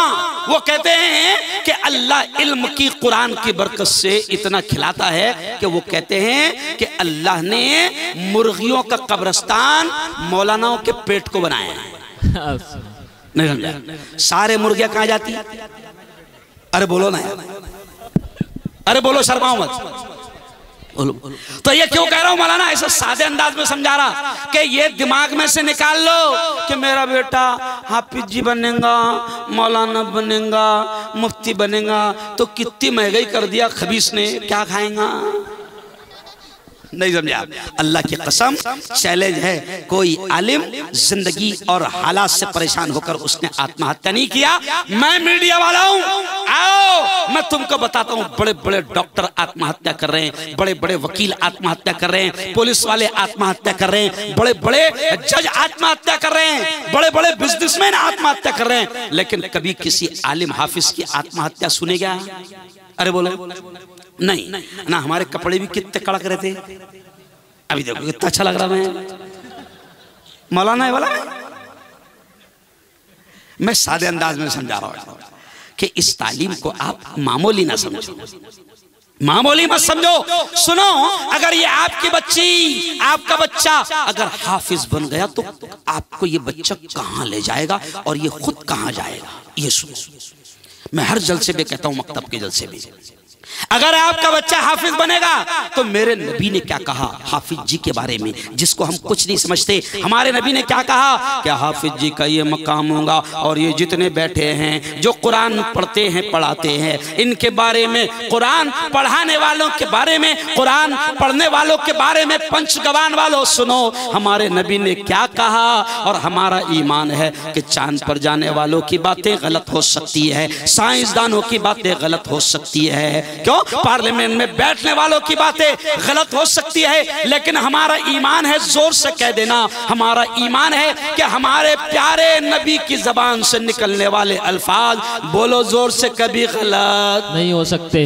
वो कहते हैं कि अल्लाह इल्म की कुरान की बरकत से इतना खिलाता है कि वो कहते हैं कि अल्लाह ने मुर्गियों का कब्रिस्तान मौलानाओं के पेट को बनाया है। नहीं समझा? सारे मुर्गियां कहां जाती? अरे बोलो ना यार, अरे बोलो शर्माओ मत। तो ये क्यों कह रहा हूं मौलाना, ऐसा सादे अंदाज में समझा रहा कि ये दिमाग में से निकाल लो कि मेरा बेटा हाफिज जी बनेगा, मौलाना बनेगा, मुफ्ती बनेगा, तो कितनी महंगाई कर दिया खबीस ने, क्या खाएगा? नहीं समझा? अल्लाह की कसम चैलेंज है, कोई आलिम जिंदगी और हालात से परेशान होकर उसने आत्महत्या नहीं किया। मैं मीडिया वाला हूं, आओ मैं तुमको बताता हूं, बड़े बड़े डॉक्टर आत्महत्या कर रहे हैं, बड़े बड़े वकील आत्महत्या कर रहे हैं, पुलिस वाले आत्महत्या कर रहे हैं, बड़े बड़े जज आत्महत्या कर रहे हैं, बड़े बड़े बिजनेसमैन आत्महत्या कर रहे हैं, लेकिन कभी किसी आलिम हाफिज की आत्महत्या सुने क्या? अरे बोलो नहीं ना। हमारे कपड़े भी कितने कड़क रहे थे, अभी देखो कितना अच्छा लग रहा मैं मौलाना है वाला। मैं सादे अंदाज में समझा रहा हूं कि इस तालीम को आप मामूली ना समझो, मामूली मत समझो। सुनो, अगर ये आपकी बच्ची आपका बच्चा अगर हाफिज बन गया तो आपको ये बच्चा कहां ले जाएगा और ये खुद कहां जाएगा, ये सुनो। मैं हर जलसे में कहता हूं, मकतब के जलसे में, अगर आपका बच्चा हाफिज बनेगा तो मेरे नबी ने क्या कहा हाफिज जी के बारे में, जिसको हम कुछ नहीं समझते। हमारे नबी ने क्या कहा कि हाफिज जी का ये मकाम होगा और ये जितने बैठे हैं जो कुरान पढ़ते हैं पढ़ाते हैं, इनके बारे में, कुरान पढ़ाने वालों के बारे में, कुरान पढ़ने वालों के बारे में, पंचगवान वालों सुनो हमारे नबी ने क्या कहा। और हमारा ईमान है कि चांद पर जाने वालों की बातें गलत हो सकती है, साइंसदानों की बातें गलत हो सकती है, क्यों पार्लियामेंट में बैठने वालों की बातें गलत हो सकती है, लेकिन हमारा ईमान है, जोर से कह देना, हमारा ईमान है कि हमारे प्यारे नबी की जबान से निकलने वाले अल्फाज बोलो जोर से कभी गलत नहीं हो सकते,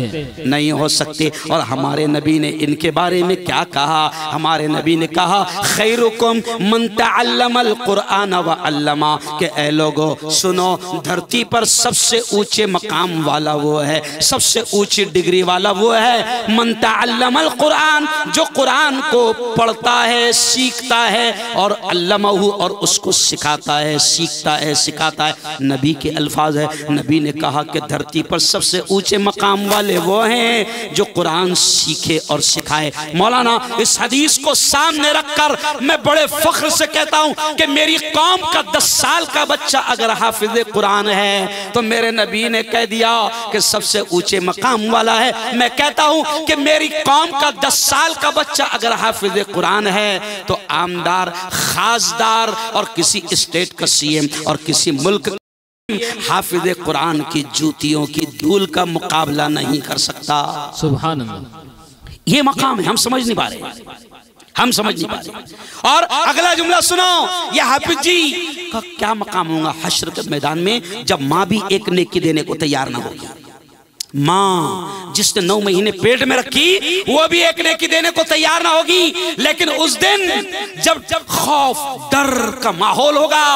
नहीं हो सकते। और हमारे नबी ने इनके बारे में क्या कहा? हमारे नबी ने कहा खैरुकुम मन तअल्लमल कुरान व अल्लमा, के ऐ लोगो सुनो, धरती पर सबसे ऊंचे मकाम वाला वो है, सबसे ऊंची डिग्री वाला वो है मन तअल्लमल कुरान, जो कुरान को पढ़ता है, सीखता है, और अल्लमहु, और उसको सिखाता है, सीखता है, सिखाता है। नबी के अल्फाज है, नबी ने कहा कि धरती पर सबसे ऊंचे मकाम वाले वो हैं जो कुरान सीखे और सिखाए। मौलाना इस हदीस को सामने रखकर मैं बड़े फख्र से कहता हूं कि मेरी कौम का 10 साल का बच्चा अगर हाफिज कुरान है तो मेरे नबी ने कह दिया कि सबसे ऊंचे मकाम वाला है। मैं कहता हूं कि मेरी कौम का 10 साल का बच्चा अगर हाफिज कुरान है तो आमदार, खासदार और किसी स्टेट का सीएम और किसी मुल्क हाफिज कुरान की जूतियों की धूल का मुकाबला नहीं कर सकता। सुभान अल्लाह। ये मकाम है, हम समझ नहीं पा रहे, हम समझ नहीं पा रहे। और अगला जुमला सुनो, ये हाफिज जी का क्या मकाम होगा हश्र के मैदान में, जब माँ भी एक नेकी देने को तैयार ना होगी। माँ जिसने 9 महीने पेट में रखी वो भी एक नेकी देने को तैयार ना होगी, लेकिन उस दिन जब खौफ डर का माहौल होगा,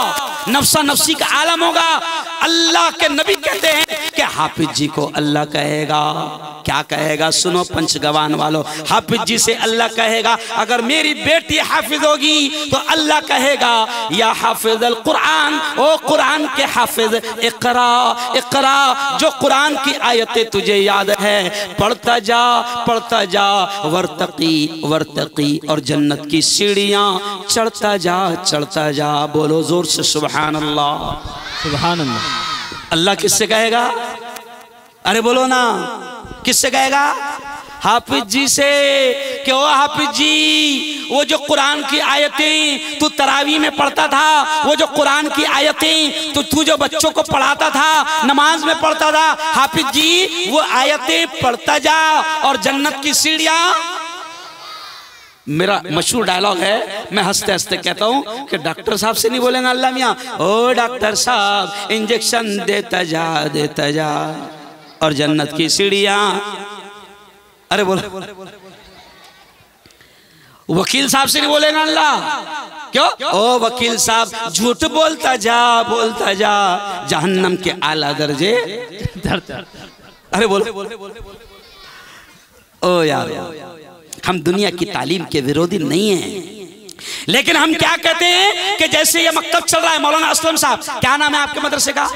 नफ्सा नफ्सी का आलम होगा, अल्लाह के नबी कहते हैं कि हाफिज जी को अल्लाह कहेगा, क्या कहेगा? सुनो पंचगवान वालों, हाफिज जी से अल्लाह कहेगा अगर मेरी बेटी हाफिज होगी तो अल्लाह कहेगा या हाफिज अल कुरान, ओ कुरान के हाफिज, इकरा इकरा, जो कुरान की आयतें तुझे याद है पढ़ता जा, वर्तकी वर्तकी, और जन्नत की सीढ़ियां चढ़ता जा। बोलो जोर से सुभान अल्लाह, सुभान अल्लाह। अल्लाह किससे कहेगा? अरे बोलो ना, किससे कहेगा? हाफिज जी से। कि ओ हाफिज जी, वो जो कुरान की आयतें तू तरावी में पढ़ता था, वो जो कुरान की आयतें तो तू जो बच्चों को पढ़ाता था, नमाज में पढ़ता था, हाफिज जी वो आयतें पढ़ता जा और जन्नत की सीढ़ियां। मेरा मशहूर डायलॉग है, मैं हंसते हंसते कहता हूं कि डॉक्टर साहब से नहीं बोलेंगे अल्लाह मियां, ओ डॉक्टर साहब इंजेक्शन देता जा और जन्नत की सीढ़ियां। अरे बोलो, वकील साहब से नहीं बोलेगा अल्लाह, क्यों? ओ वकील साहब झूठ बोलता जा जहन्नम के आला दर्जे। अरे बोलो, ओ यार हम दुनिया की तालीम के विरोधी नहीं हैं, लेकिन हम क्या कहते हैं कि जैसे ये मकतब चल रहा है, मौलाना असलम साहब, क्या नाम है आपके मदरसे का?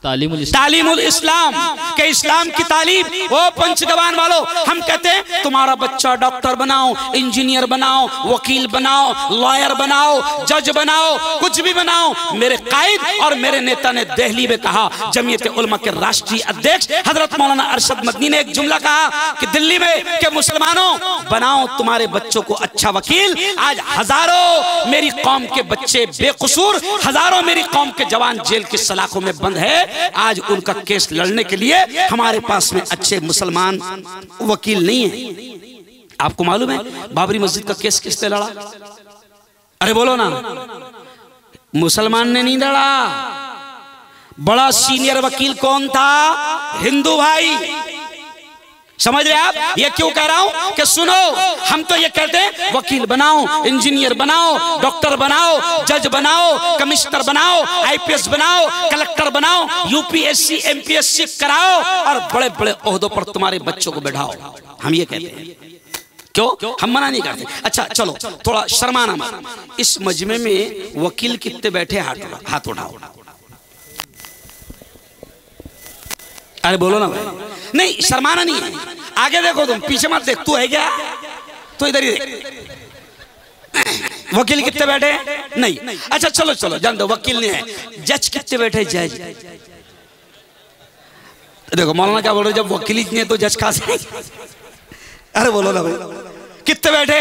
तालीमुल इस्लाम के इस्लाम की तालीम। वो पंचगवान वालों, हम कहते हैं तुम्हारा बच्चा डॉक्टर बनाओ, इंजीनियर बनाओ, वकील बनाओ, लॉयर बनाओ, जज बनाओ, कुछ भी बनाओ। मेरे कायद और मेरे नेता ने दिल्ली में कहा, जमीयत उलमा के राष्ट्रीय अध्यक्ष हजरत मौलाना अरशद मदनी ने एक जुमला कहा कि दिल्ली में के मुसलमानों बनाओ तुम्हारे बच्चों को अच्छा वकील। आज हजारों मेरी कौम के बच्चे बेकसूर, हजारों मेरी कौम के जवान जेल की सलाखों में बंद है। आज उनका केस लड़ने के लिए हमारे पास में अच्छे मुसलमान वकील नहीं है। आपको मालूम है बाबरी मस्जिद का केस किसने लड़ा? अरे बोलो ना, मुसलमान ने नहीं लड़ा। बड़ा सीनियर वकील कौन था? हिंदू भाई। समझ रहे आप? ये क्यों कह रहा हूं कि सुनो, हम तो ये कहते हैं वकील बनाओ, इंजीनियर बनाओ, डॉक्टर बनाओ, जज बनाओ, कमिश्नर बनाओ, आईपीएस बनाओ, कलेक्टर बनाओ, यूपीएससी एमपीएससी कराओ और बड़े बड़े ओहदों पर तुम्हारे बच्चों को बैठाओ। हम ये कहते हैं, क्यों? हम मना नहीं करते। अच्छा चलो, थोड़ा शर्माना मत। इस मजमे में वकील कितने बैठे? हाथ उठाओ। अरे बोलो ना भाई, नहीं शर्माना नहीं है। आगे देखो, तुम पीछे मत देख। तू है क्या? तो इधर ही देख। वकील कितने बैठे? नहीं। अच्छा चलो चलो, जान दो वकील नहीं है। जज कितने बैठे? जज। देखो मौलाना क्या बोल रहे, जब वकील ही नहीं है तो जज कहां से? अरे बोलो ना भाई, कितने बैठे?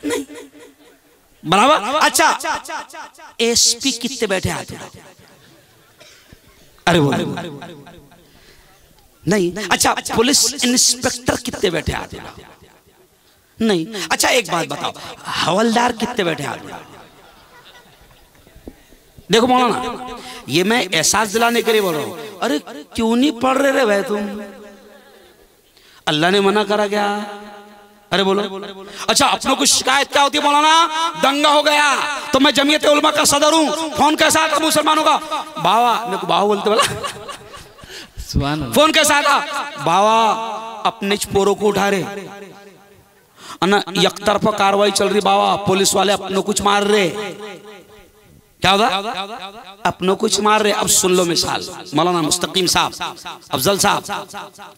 नहीं। बराबर। अच्छा एसपी कितने बैठे? हाथ उठाओ। अरे बोलो नहीं। अच्छा पुलिस इंस्पेक्टर कितने बैठे? हाथ उठाओ। नहीं। अच्छा एक बात बताओ, हवलदार कितने बैठे? हाथ उठाओ। देखो मौलाना, ये मैं एहसास दिलाने के लिए बोल रहा हूं। अरे क्यों नहीं पढ़ रहे भाई तुम? अल्लाह ने मना करा क्या? अरे बोलो। अच्छा अपनों को शिकायत क्या होती है मौलाना? दंगा हो गया तो मैं जमीयत उलमा का सदर हूं, फोन कैसा आता मुसलमानों का? बावा, मेरे को बावा बोलते बोला। फोन कैसा आता? बावा अपने पोरों को उठा रहे ना, एक तरफा कार्रवाई चल रही बावा, पुलिस वाले अपनों कुछ मार रहे। क्या होगा? अपनों कुछ मार रहे। अब सुन लो मिसाल, मौलाना मुस्तकीम साहब, अफजल साहब,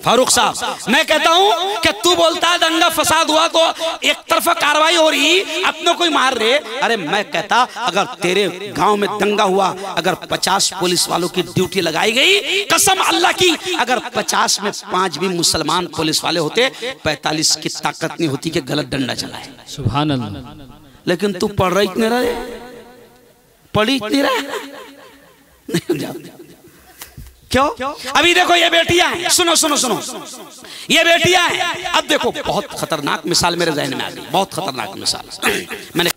फारूक साहब, मैं कहता हूं कि तू बोलता है दंगा फसाद हुआ तो एक तरफा कार्रवाई हो रही, अपनों को मार रहे। अरे मैं कहता अगर तेरे गांव में दंगा हुआ, अगर 50 पुलिस वालों की ड्यूटी लगाई गई, कसम अल्लाह की, अगर 50 में 5 भी मुसलमान पुलिस वाले होते, 45 की ताकत नहीं होती कि गलत डंडा चलाए। सुभान अल्लाह। लेकिन तू पढ़ रही इतने रहे, पढ़ी इतनी रहे। क्यों? अभी देखो ये बेटियां हैं, सुनो सुनो सुनो, ये बेटियां हैं। अब देखो बहुत खतरनाक मिसाल मेरे ज़हन में आ गई, बहुत खतरनाक मिसाल। मैंने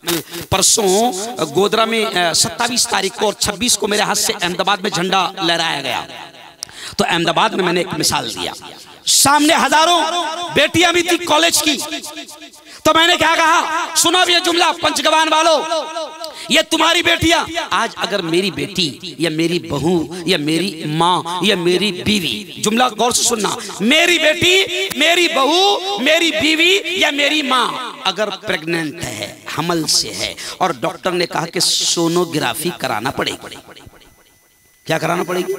परसों गोधरा में 27 तारीख को और 26 को मेरे हाथ से अहमदाबाद में झंडा लहराया गया, तो अहमदाबाद में मैंने एक मिसाल दिया। सामने हजारों बेटियां भी थी कॉलेज की, तो मैंने क्या कहा? सुनो अब ये जुमला पंचगवान वालों, ये तुम्हारी बेटियां। आज अगर मेरी बेटी या मेरी बहू या मेरी माँ या मेरी बीवी, जुमला गौर से सुनना, मेरी बेटी, मेरी बहू, मेरी बीवी या मेरी माँ अगर प्रेग्नेंट है, हमल से है, और डॉक्टर ने कहा कि सोनोग्राफी कराना पड़ेगी। क्या कराना पड़ेगी?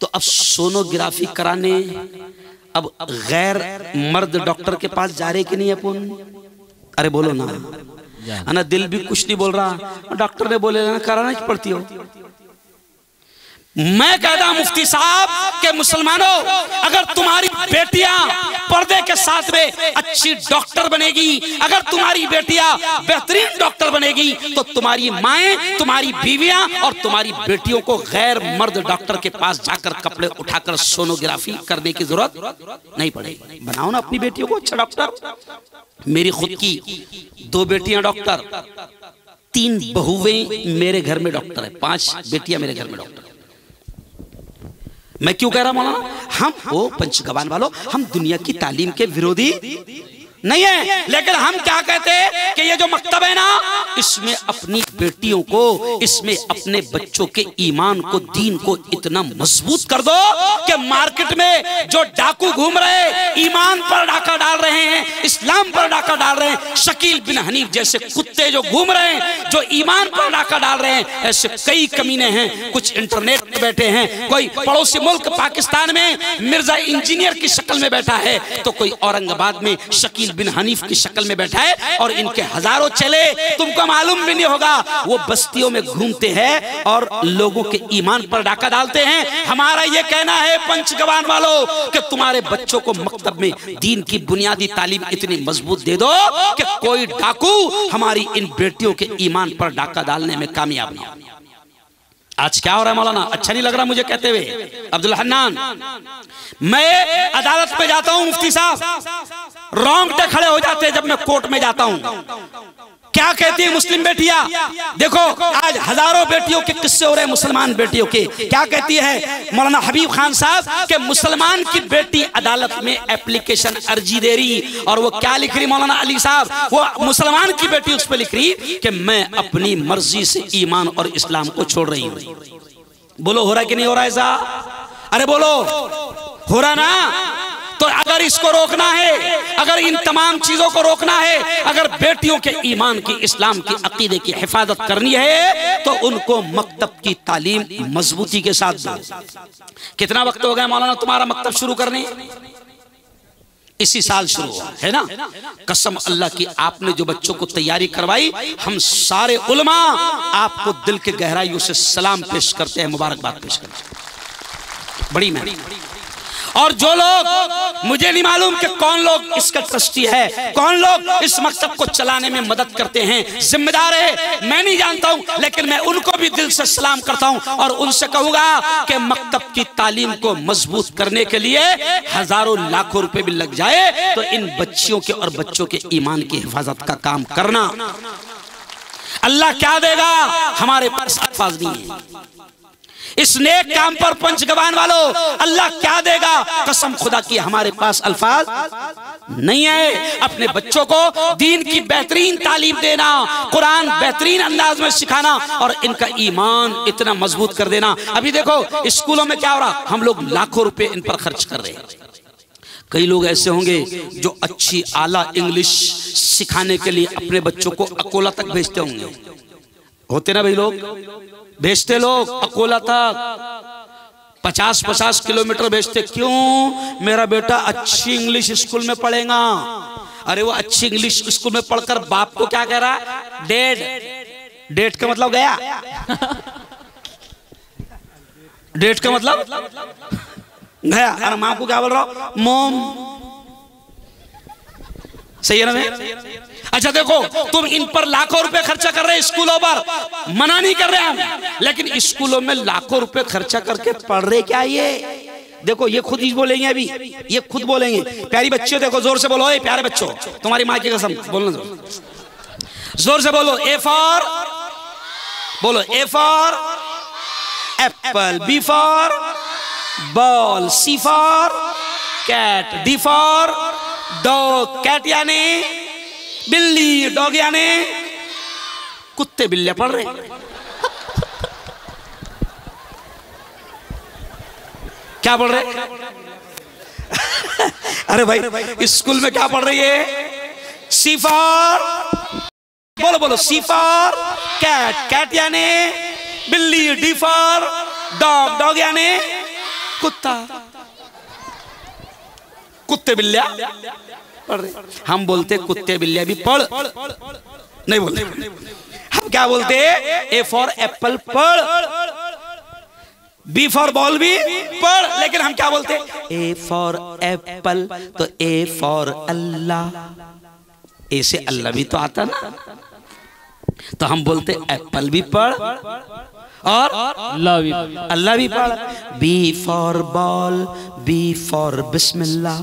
तो अब सोनोग्राफी कराने अब गैर मर्द डॉक्टर के पास जा रहे कि नहीं अपन? अरे बोलो ना, दिल भी कुछ नहीं बोल रहा, डॉक्टर ने बोले ना कराना ही पड़ती हो। मैं कहता हूं मुफ्ती साहब के मुसलमानों, अगर तुम्हारी बेटियां पर्दे के साथ में अच्छी डॉक्टर बनेगी, अगर तुम्हारी बेटियां बेहतरीन डॉक्टर बनेगी, तो तुम्हारी माएं, तुम्हारी बीवियां और तुम्हारी बेटियों को गैर मर्द डॉक्टर के पास जाकर कपड़े उठाकर सोनोग्राफी करने की जरूरत नहीं पड़ेगी। बनाओ ना अपनी बेटियों को अच्छा डॉक्टर। मेरी खुद की 2 बेटियां डॉक्टर, 3 बहुएं मेरे घर में डॉक्टर है, 5 बेटियां मेरे घर में डॉक्टर। मैं क्यों कह रहा मौलाना, हम वो पंचगवान वालों, हम दुनिया की तालीम के विरोधी नहीं है, लेकिन हम क्या कहते हैं कि ये जो मकतब है ना, इसमें अपनी बेटियों को, इसमें अपने बच्चों के ईमान को, दीन को इतना मजबूत कर दो कि मार्केट में जो डाकू घूम रहे, ईमान पर डाका डाल रहे हैं, इस्लाम पर डाका डाल रहे हैं, शकील बिन हनीफ जैसे कुत्ते जो घूम रहे हैं, जो ईमान पर डाका डाल रहे हैं, ऐसे कई कमीने हैं। कुछ इंटरनेट पे बैठे हैं, कोई पड़ोसी मुल्क पाकिस्तान में मिर्जा इंजीनियर की शक्ल में बैठा है, तो कोई औरंगाबाद में शकील बिन हनीफ की शक्ल में बैठा है, और इनके हजारों चले, तुमको मालूम भी नहीं होगा। वो बस्तियों में घूमते हैं और लोगों के ईमान पर डाका डालते हैं। हमारा ये कहना है पंचगवान वालों कि तुम्हारे बच्चों को मकतब में दीन की बुनियादी तालीम इतनी मजबूत दे दो कि कोई डाकू हमारी इन बेटियों के ईमान पर डाका डालने में कामयाब ना हो। आज क्या हो रहा है मौलाना, अच्छा नहीं लग रहा मुझे कहते हुए। अब्दुल हन्नान, मैं अदालत में जाता हूं मुफ्ती साहब, रोंगटे खड़े हो जाते हैं जब मैं कोर्ट में जाता हूं। क्या कहती है मुस्लिम बेटियां, देखो आज हजारों बेटियों के किस्से हो रहे हैं, मुसलमान बेटियों के। क्या कहती है मौलाना हबीब खान साहब के मुसलमान की बेटी अदालत में एप्लीकेशन अर्जी दे रही, और वो क्या लिख रही मौलाना अली साहब, वो मुसलमान की बेटी उस पर लिख रही कि मैं अपनी मर्जी से ईमान और इस्लाम को छोड़ रही हूं। बोलो हो रहा है कि नहीं हो रहा ऐसा? अरे बोलो हो रहा ना? तो अगर इसको रोकना है, अगर इन तमाम चीजों को रोकना है, अगर बेटियों के ईमान की, इस्लाम की, अकीदे की हिफाजत करनी है, तो उनको मकतब की तालीम मजबूती के साथ दो। कितना वक्त हो गया मौलाना तुम्हारा मकतब शुरू करने? इसी साल शुरू हुआ है ना। कसम अल्लाह की, आपने जो बच्चों को तैयारी करवाई, हम सारे उलमा आपको दिल के गहराइयों से सलाम पेश करते हैं, मुबारकबाद पेश करते हैं। बड़ी मेहनत। और जो लोग, मुझे नहीं मालूम कि कौन लोग इसका ट्रस्टी है, कौन लोग इस मकतब को चलाने में मदद करते हैं, जिम्मेदार है, मैं नहीं जानता हूं, लेकिन मैं उनको भी दिल से सलाम करता हूं और उनसे कहूंगा कि मकतब की तालीम को मजबूत करने के लिए हजारों लाखों रुपए भी लग जाए, तो इन बच्चियों के और बच्चों के ईमान की हिफाजत का काम करना। अल्लाह क्या देगा, हमारे पास अल्फाज नहीं है। इस नेक काम पर पंचगवान वालों, अल्लाह क्या देगा, कसम खुदा की हमारे पास अल्फाज नहीं है। अपने बच्चों को दीन की बेहतरीन तालीम देना, कुरान बेहतरीन अंदाज में सिखाना और इनका ईमान इतना मजबूत कर देना। अभी देखो स्कूलों में क्या हो रहा, हम लोग लाखों रुपए इन पर खर्च कर रहे हैं। कई लोग ऐसे होंगे जो अच्छी आला इंग्लिश सिखाने के लिए अपने बच्चों को अकोला तक भेजते होंगे, होते ना भाई लोग, भेजते लोग अकोला तक 50-50 किलोमीटर भेजते। क्यों? मेरा बेटा अच्छी इंग्लिश स्कूल में पढ़ेगा। अरे वो अच्छी इंग्लिश स्कूल में पढ़कर बाप को क्या कह रहा है? डेड। डेड का मतलब गया, डेड का मतलब गया। अरे माँ को क्या बोल रहा हूं? मोम। सही है ना? अच्छा देखो, तुम इन पर लाखों रुपए खर्चा कर रहे हैं स्कूलों पर, मना नहीं कर रहे हम, लेकिन स्कूलों में लाखों रुपए खर्चा करके पढ़ रहे क्या? ये देखो, ये खुद ही बोलेंगे, अभी ये खुद बोलेंगे। प्यारी बच्चियों देखो, जोर से बोलो, ए प्यारे बच्चों, तुम्हारी माँ की कसम बोलना, जोर से बोलो। ए फॉर, बोलो A for apple, B for ball, C for cat, D for dog. Cat यानी बिल्ली, डॉग यानी कुत्ते बिल्ले पढ़ रहे। क्या पढ़ रहे? अरे भाई स्कूल में क्या पढ़ रही है? सी फॉर, बोलो बोलो, सी फॉर कैट, कैट यानी बिल्ली, डी फॉर डॉग, डॉग यानी कुत्ता। कुत्ते बिल्लिया पढ़ रहे। हम बोलते कुत्ते बिल्लिया भी पढ़ नहीं बोलते, हम क्या बोलते? ए फॉर एप्पल पढ़। बी फॉर बॉल भी पढ़, लेकिन हम क्या बोलते? ए फॉर एप्पल, तो ए फॉर अल्लाह, ए से अल्लाह भी तो आता ना, तो हम बोलते एप्पल भी पढ़ और अल्लाह भी पढ़। B for ball, B for बिस्मिल्लाह,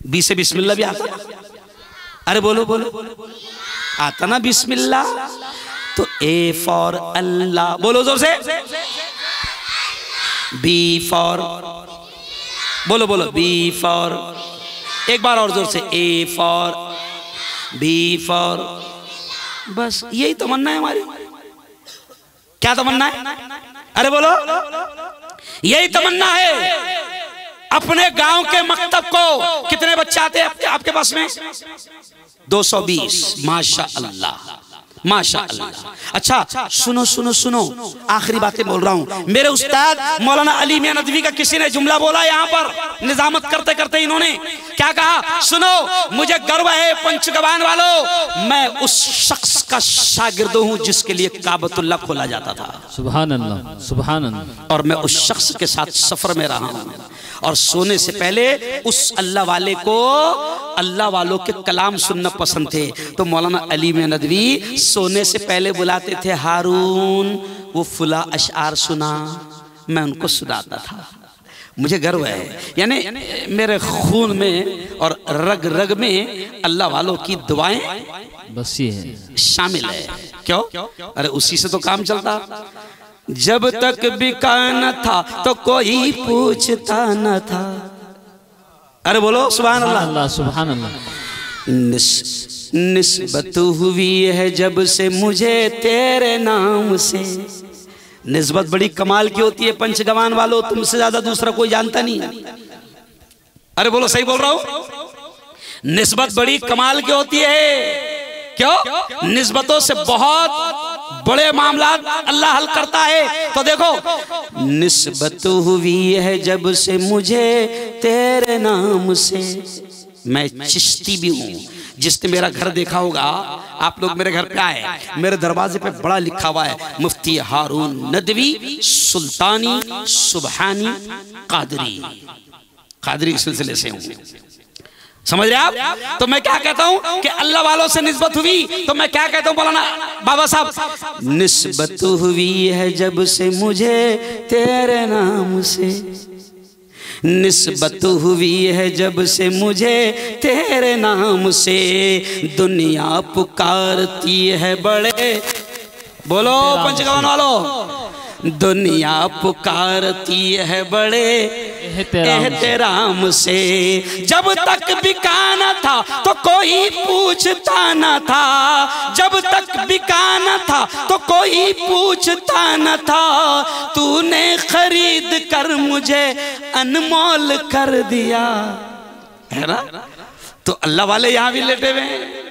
बी से बिस्मिल्लाह भी आता ना? अरे बोलो बोलो, आता ना बिस्मिल्लाह? तो ए फॉर अल्लाह, बोलो जोर से। बी फॉर, बोलो बोलो, बी फॉर, एक बार और जोर से, ए फॉर, बी फॉर। बस यही तमन्ना है हमारी। क्या तमन्ना है? अरे बोलो, यही तमन्ना है। अपने गांव के मकतब को कितने बच्चे आते हैं आपके पास में? 220। माशा अल्लाह, माशा अल्लाह। अच्छा सुनो सुनो सुनो, आखिरी बातें बोल रहा हूं। मेरे उस्ताद मौलाना अली मियां नदवी का किसी ने जुमला बोला यहाँ पर निजामत करते करते, इन्होंने क्या कहा? सुनो, मुझे गर्व है पंचगवान वालों, मैं उस शख्स का शागिर्द हूं जिसके लिए काबतुल्लाह खोला जाता था। सुभान अल्लाह, सुभान अल्लाह। और मैं उस शख्स के साथ सफर में रहा हूं, और सोने से पहले उस अल्लाह वाले को अल्लाह वालों के कलाम सुनना पसंद थे। तो मौलाना अली मियां नदवी सोने से पहले बुलाते थे, हारून वो फुला अशआर सुना, मैं उनको सुनाता था। मुझे गर्व है, यानी मेरे खून में और रग रग में अल्लाह वालों की दुआएं बस ये है, शामिल है। क्यों? अरे उसी से तो काम चलता। जब तक बिका न था तो कोई पूछता न था। अरे बोलो सुभान अल्लाह, सुभान अल्लाह। निस्बत हुई है जब से मुझे तेरे नाम से। निस्बत बड़ी कमाल की होती है पंचगवान वालों, तुमसे ज्यादा दूसरा कोई जानता नहीं। अरे बोलो, सही बोल रहा हूं? निस्बत बड़ी कमाल की होती है। क्यों? निस्बतों से बहुत बड़े मामला अल्लाह हल करता है। तो देखो, निस्बत हुई है जब से मुझे तेरे नाम से। मैं चिश्ती भी हूं। जिसने मेरा घर देखा होगा, आप लोग मेरे घर पे आए, मेरे दरवाजे पे बड़ा लिखा हुआ है, मुफ्ती हारून नदवी सुल्तानी सुबहानी कादरी। कादरी सिलसिले से हूं, समझ रहे आप? तो मैं क्या कहता हूं कि अल्लाह वालों से निस्बत हुई, तो मैं क्या कहता हूं मौलाना बाबा साहब? निस्बत हुई है जब से मुझे तेरे नाम से। निस्बत हुई है जब से मुझे तेरे नाम से। दुनिया पुकारती है बड़े, बोलो पंचगवान वालों, दुनिया पुकारती है बड़े एहतराम से। जब तक बिका न था तो कोई पूछता न था। जब तक बिका न था तो कोई पूछता न था। तूने खरीद कर मुझे अनमोल कर दिया, है ना? तो अल्लाह वाले यहां भी लेटे हुए हैं,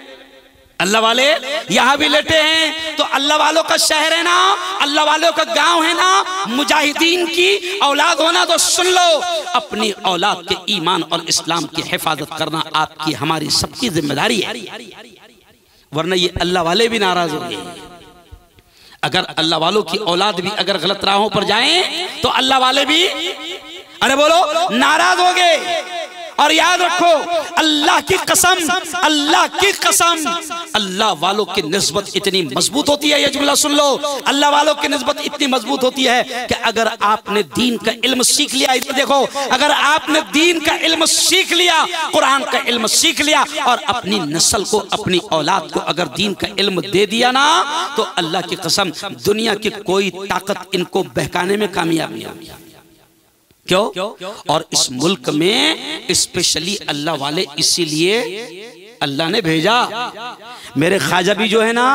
अल्लाह वाले यहां भी लेटे हैं। तो अल्लाह वालों का शहर है ना, अल्लाह वालों का गांव है ना, मुजाहिदीन की औलाद होना। तो सुन लो, अपनी औलाद के ईमान और इस्लाम की हिफाजत करना आपकी हमारी सबकी जिम्मेदारी है, वरना ये अल्लाह वाले भी नाराज होंगे। अगर अल्लाह वालों की औलाद भी अगर गलत राहों पर जाएं तो अल्लाह वाले भी, अरे बोलो, नाराज होंगे। और याद रखो, अल्लाह की कसम, अल्लाह की कसम, अल्लाह वालों की निस्बत इतनी मजबूत होती है, ये जुमला सुन लो, अल्लाह वालों की निस्बत इतनी मजबूत होती है कि अगर आपने दीन का इल्म सीख लिया, इधर देखो, अगर आपने दीन का इल्म सीख लिया, कुरान का इल्म सीख लिया और अपनी नस्ल को, अपनी औलाद को अगर दीन का इल्म दे दिया ना, तो अल्लाह की कसम दुनिया की कोई ताकत इनको बहकाने में कामयाब नहीं होगी। क्यों? और इस मुल्क में स्पेशली अल्लाह वाले इसीलिए अल्लाह ने भेजा। मेरे ख्वाजा भी जो है ना,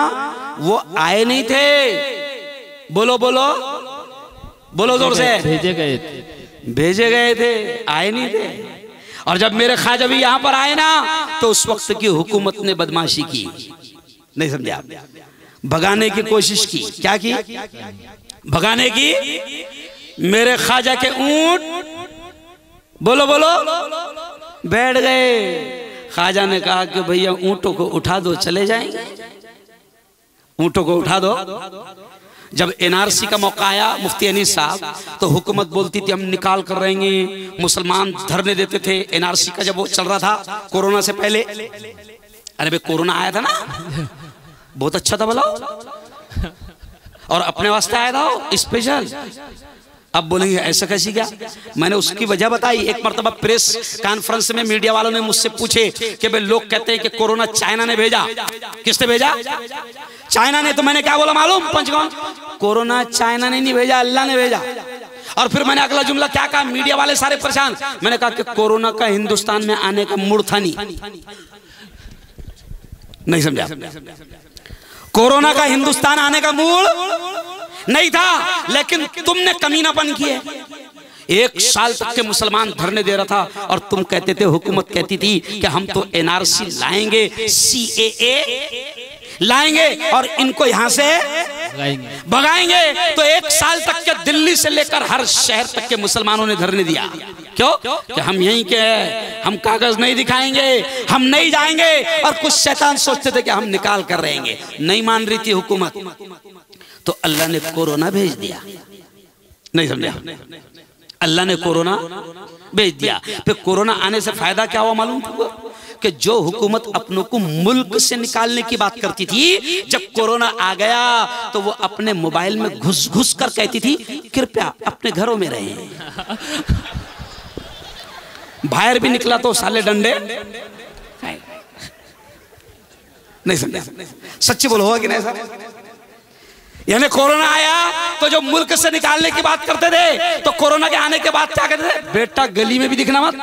वो आए नहीं थे, बोलो बोलो बोलो जोर से, भेजे गए थे, आए नहीं थे। और जब मेरे ख्वाजा भी यहां पर आए ना, तो उस वक्त की हुकूमत ने बदमाशी की, नहीं समझे आप, भगाने की कोशिश की। क्या की? भगाने की। मेरे ख्वाजा के ऊंट, बोलो बोलो, बैठ गए। ख्वाजा ने कहा कि भैया ऊंटों को उठा दो, चले जाएंगे, ऊंटों को उठा दो। जब एनआरसी का मौका आया मुफ्ती अनीस साहब, तो हुकूमत बोलती थी हम निकाल कर रहेंगे, मुसलमान धरने देते थे। एनआरसी का जब वो चल रहा था कोरोना से पहले, अरे भाई कोरोना आया था ना, बहुत अच्छा था बोला, और अपने वास्ते आया था स्पेशल। अब बोलेंगे ऐसा कैसी क्या? मैंने उसकी वजह बताई। एक मर्तबा प्रेस कॉन्फ्रेंस में मीडिया वालों ने मुझसे पूछे कि भाई लोग कहते हैं कि कोरोना चाइना ने भेजा। किसने भेजा? चाइना ने। तो मैंने क्या बोला मालूम पंचगौन? कोरोना चाइना ने नहीं भेजा, अल्लाह ने भेजा। और फिर मैंने अगला जुमला क्या कहा? मीडिया वाले सारे परेशान। मैंने कहा कि कोरोना का हिंदुस्तान में आने का मूड था नहीं समझा? कोरोना का हिंदुस्तान आने का मूड नहीं था, लेकिन तुमने कमीनापन किए। 1 साल तक के मुसलमान धरने दे रहा था और तुम कहते थे, हुकूमत कहती थी कि हम तो एनआरसी लाएंगे, सीएए लाएंगे और इनको यहां से भगाएंगे। तो 1 साल तक के दिल्ली से लेकर हर शहर तक के मुसलमानों ने धरने दिया। क्यों? कि हम यहीं के हैं, हम कागज नहीं दिखाएंगे, हम नहीं जाएंगे। और कुछ शैतान सोचते थे कि हम निकाल कर रहेंगे। नहीं मान रही थी हुकूमत, तो अल्लाह ने कोरोना भेज दिया। नहीं समझा? अल्लाह ने कोरोना भेज दिया। फिर कोरोना आने से फायदा क्या हुआ मालूम तुमको? कि जो हुकूमत अपनों को मुल्क से निकालने की बात करती थी, जब कोरोना आ गया तो वो अपने मोबाइल में घुस घुस कर कहती थी कृपया अपने घरों में रहें। बाहर भी निकला तो साले डंडे नहीं समझा? सच्ची बोलो होगा कि नहीं सर? यानी कोरोना आया तो जो मुल्क से निकालने की बात करते थे, तो कोरोना के आने के बाद क्या कहते थे? बेटा गली में भी दिखना मत।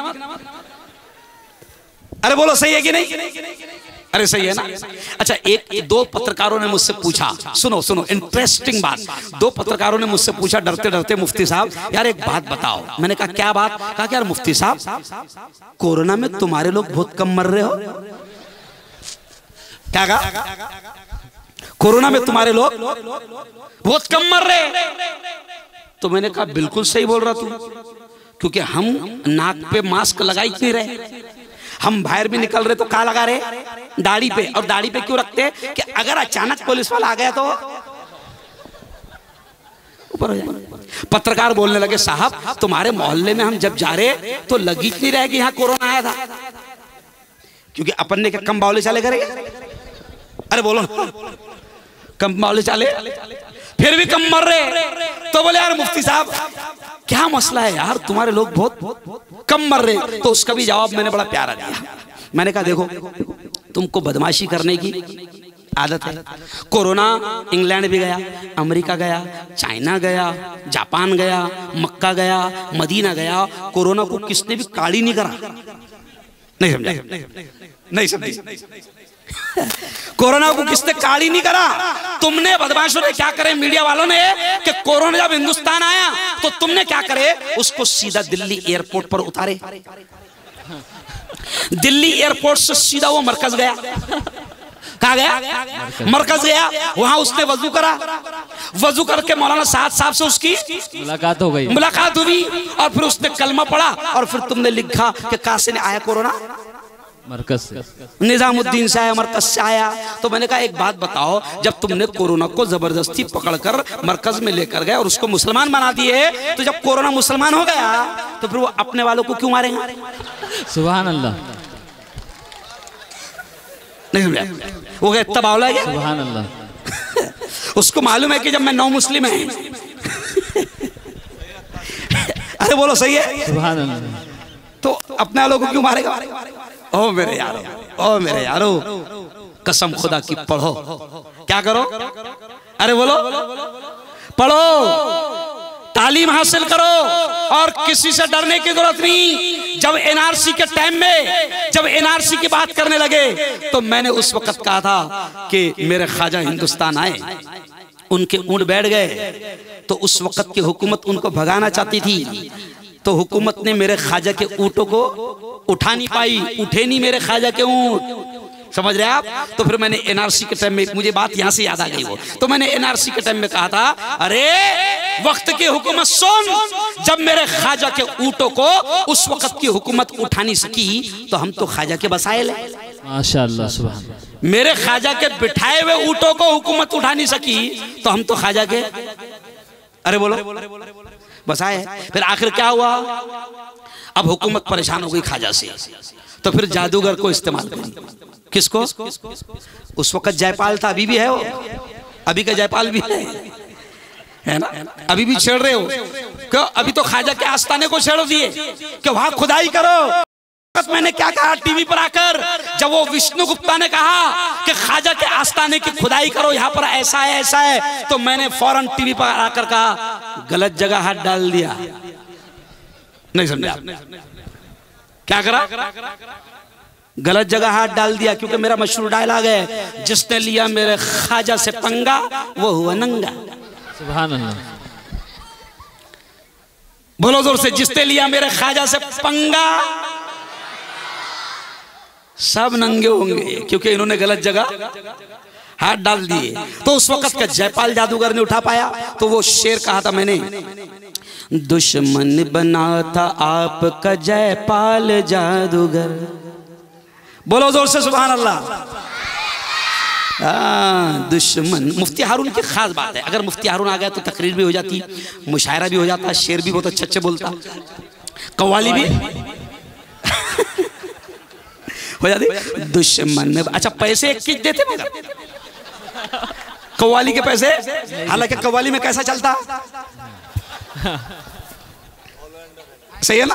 अरे बोलो सही है कि नहीं? अरे सही है ना? अच्छा, 1-2 पत्रकारों ने मुझसे पूछा, सुनो सुनो इंटरेस्टिंग बात। 2 पत्रकारों ने मुझसे पूछा डरते डरते, मुफ्ती साहब यार एक बात बताओ। मैंने कहा क्या बात? कहा कि यार मुफ्ती साहब, कोरोना में तुम्हारे लोग बहुत कम मर रहे हो। क्या कहा? कोरोना में तुम्हारे लोग बहुत कम मर रहे। तो मैंने कहा बिल्कुल सही बोल रहा तू, क्योंकि हम नाक पे मास्क लगाई नहीं रहे, हम बाहर भी निकल रहे तो क्या लगा रहे? दाढ़ी पे। और दाढ़ी पे क्यों रखते? कि अगर अचानक पुलिस वाला आ गया तो ऊपर हो जाए। पत्रकार बोलने लगे साहब तुम्हारे मोहल्ले में हम जब जा रहे तो लगी नहीं रहे कि यहाँ कोरोना आया था, क्योंकि अपन ने क्या कम बावले चाले करेंगे? अरे बोलो कम बावले चाले, फिर भी कम मर रहे। तो बोले यार मुफ्ती साहब क्या मसला है यार, तुम्हारे लोग बहुत कम मर रहे। तो उसका भी जवाब मैंने बड़ा प्यारा दिया। मैंने कहा देखो तुमको बदमाशी करने की आदत है। कोरोना इंग्लैंड भी गया, अमेरिका गया, चाइना गया, जापान गया, मक्का गया, मदीना गया। कोरोना को किसने भी काड़ी नहीं करा। नहीं समझा? नहीं समझा? कोरोना को किसने काड़ी नहीं करा। तुमने बदमाशों ने क्या करे, मीडिया वालों ने, कि कोरोना जब हिंदुस्तान आया तो तुमने क्या करे, उसको सीधा दिल्ली एयरपोर्ट पर उतारे। दिल्ली एयरपोर्ट से सीधा वो मरकज गया। कहाँ गया? मरकज गया। वहां उसने वजू करा, वजू करके मौलाना साहब से उसकी मुलाकात हो गई, मुलाकात हुई। और फिर उसने कलमा पढ़ा और फिर तुमने लिखा कि कहां से आया कोरोना? मरकज से, निजामुद्दीन से आया, मरकज से आया। तो मैंने कहा एक बात बताओ, जब तुमने कोरोना को जबरदस्ती पकड़कर मरकज में लेकर गए और उसको मुसलमान बना दिए, तो जब कोरोना मुसलमान हो गया तो फिर वो अपने वालों को क्यों मारेंगे? सुभान अल्लाह। नहीं समझा? वो क्या इतना बावला है? सुभान अल्लाह। उसको मालूम है कि जब मैं नौ मुस्लिम है। अरे बोलो सही है? सुभान अल्लाह। तो अपने वालों को क्यों मारेगा? ओ मेरे यारो, ओ मेरे यारो, कसम खुदा की पढ़ो। क्या करो? अरे बोलो पढ़ो, तालीम हासिल करो और किसी से डरने की जरूरत नहीं। जब एनआरसी के टाइम में जब एनआरसी की बात करने लगे तो मैंने उस वक्त कहा था कि मेरे ख्वाजा हिंदुस्तान आए, उनके ऊंट बैठ गए, तो उस वक्त की हुकूमत उनको भगाना चाहती थी। तो हुकूमत ने मेरे ख्वाजा के ऊँटों को उठा नहीं पाई, उठे नहीं मेरे ख्वाजा के ऊँट। समझ रहे आप? तो फिर मैंने एनआरसी के टाइम में, मुझे बात यहां से याद आ गई वो, तो मैंने एनआरसी के टाइम में कहा था, अरे वक्त की हुकूमत सुन, जब मेरे ख्वाजा के ऊँटों को उस वक्त की हुकूमत उठा नहीं सकी तो हम तो ख्वाजा के बसाए ले। माशाअल्लाह सुभान। मेरे ख्वाजा के बिठाए हुए ऊँटों को हुकूमत उठा नहीं सकी, तो हम तो ख्वाजा के, अरे बोलो बस आए। फिर आखिर क्या हुआ, अब हुकूमत परेशान हो गई ख्वाजा से, तो फिर जादूगर को इस्तेमाल करी। किसको? उस वक्त जयपाल था, अभी भी है वो, अभी का जयपाल भी है ना, अभी भी छेड़ रहे हो क्यों? अभी तो ख्वाजा के आस्थाने को छेड़ दिए कि वहां खुदाई करो। मैंने क्या कहा टीवी पर आकर, जब वो विष्णु गुप्ता ने कहा कि ख्वाजा के आस्थाने की खुदाई करो, यहाँ पर ऐसा है ऐसा है, तो मैंने फौरन टीवी पर आकर कहा गलत जगह हाथ डाल दिया। नहीं समझा? क्या करा? गलत जगह हाथ डाल दिया, क्योंकि मेरा मशहूर डायलॉग है, जिसने लिया मेरे ख्वाजा से पंगा वो हुआ नंगा। सुभान अल्लाह। बोलो जोर से, जिसने लिया मेरे ख्वाजा से पंगा सब नंगे होंगे, क्योंकि इन्होंने गलत जगह हाथ डाल दिए। तो उस वक्त का जयपाल जादूगर ने उठा पाया, तो वो शेर कहा था मैंने, दुश्मन बना था आपका जयपाल जादूगर। बोलो जोर से सुभान अल्लाह। दुश्मन। मुफ्ती हारून की खास बात है, अगर मुफ्ती हारून आ गया तो तकरीर भी हो जाती, मुशायरा भी हो जाता, शेर भी बहुत अच्छे अच्छे बोलता, कव्वाली भी हो जाती। दुश्मन में अच्छा पैसे 21 देते मगर कव्वाली के पैसे, हालांकि कव्वाली में कैसा चलता सही है ना।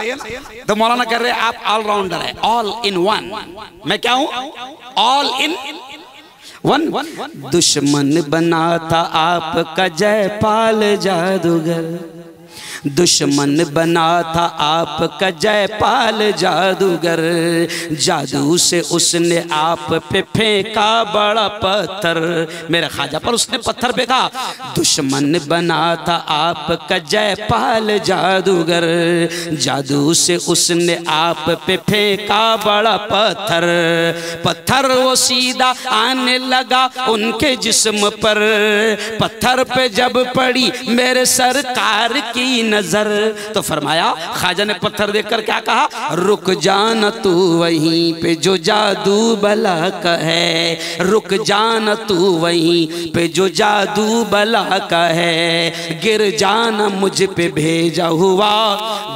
तो मौलाना कह रहे हैं आप ऑलराउंडर है, ऑल इन वन। मैं क्या हूं? All in one. दुश्मन बना था आपका जयपाल जादूगर, दुश्मन बना था आपका जयपाल जादूगर, जादू से उसने आप पे फेंका बड़ा पत्थर। मेरे ख्वाजा पर उसने पत्थर फेंका। दुश्मन बना था आपका जयपाल जादूगर, जादू से उसने आप पे फेंका बड़ा पत्थर। पत्थर वो सीधा आने लगा उनके जिस्म पर, पत्थर पे जब पड़ी मेरे सरकार की नजर, तो फरमाया ख्वाजा ने पत्थर देखकर क्या कहा, रुक जाना तू वहीं पे जो जादू बला का है, रुक जाना तू वहीं पे जो जादू बला का है, गिर जाना मुझ पे भेजा हुआ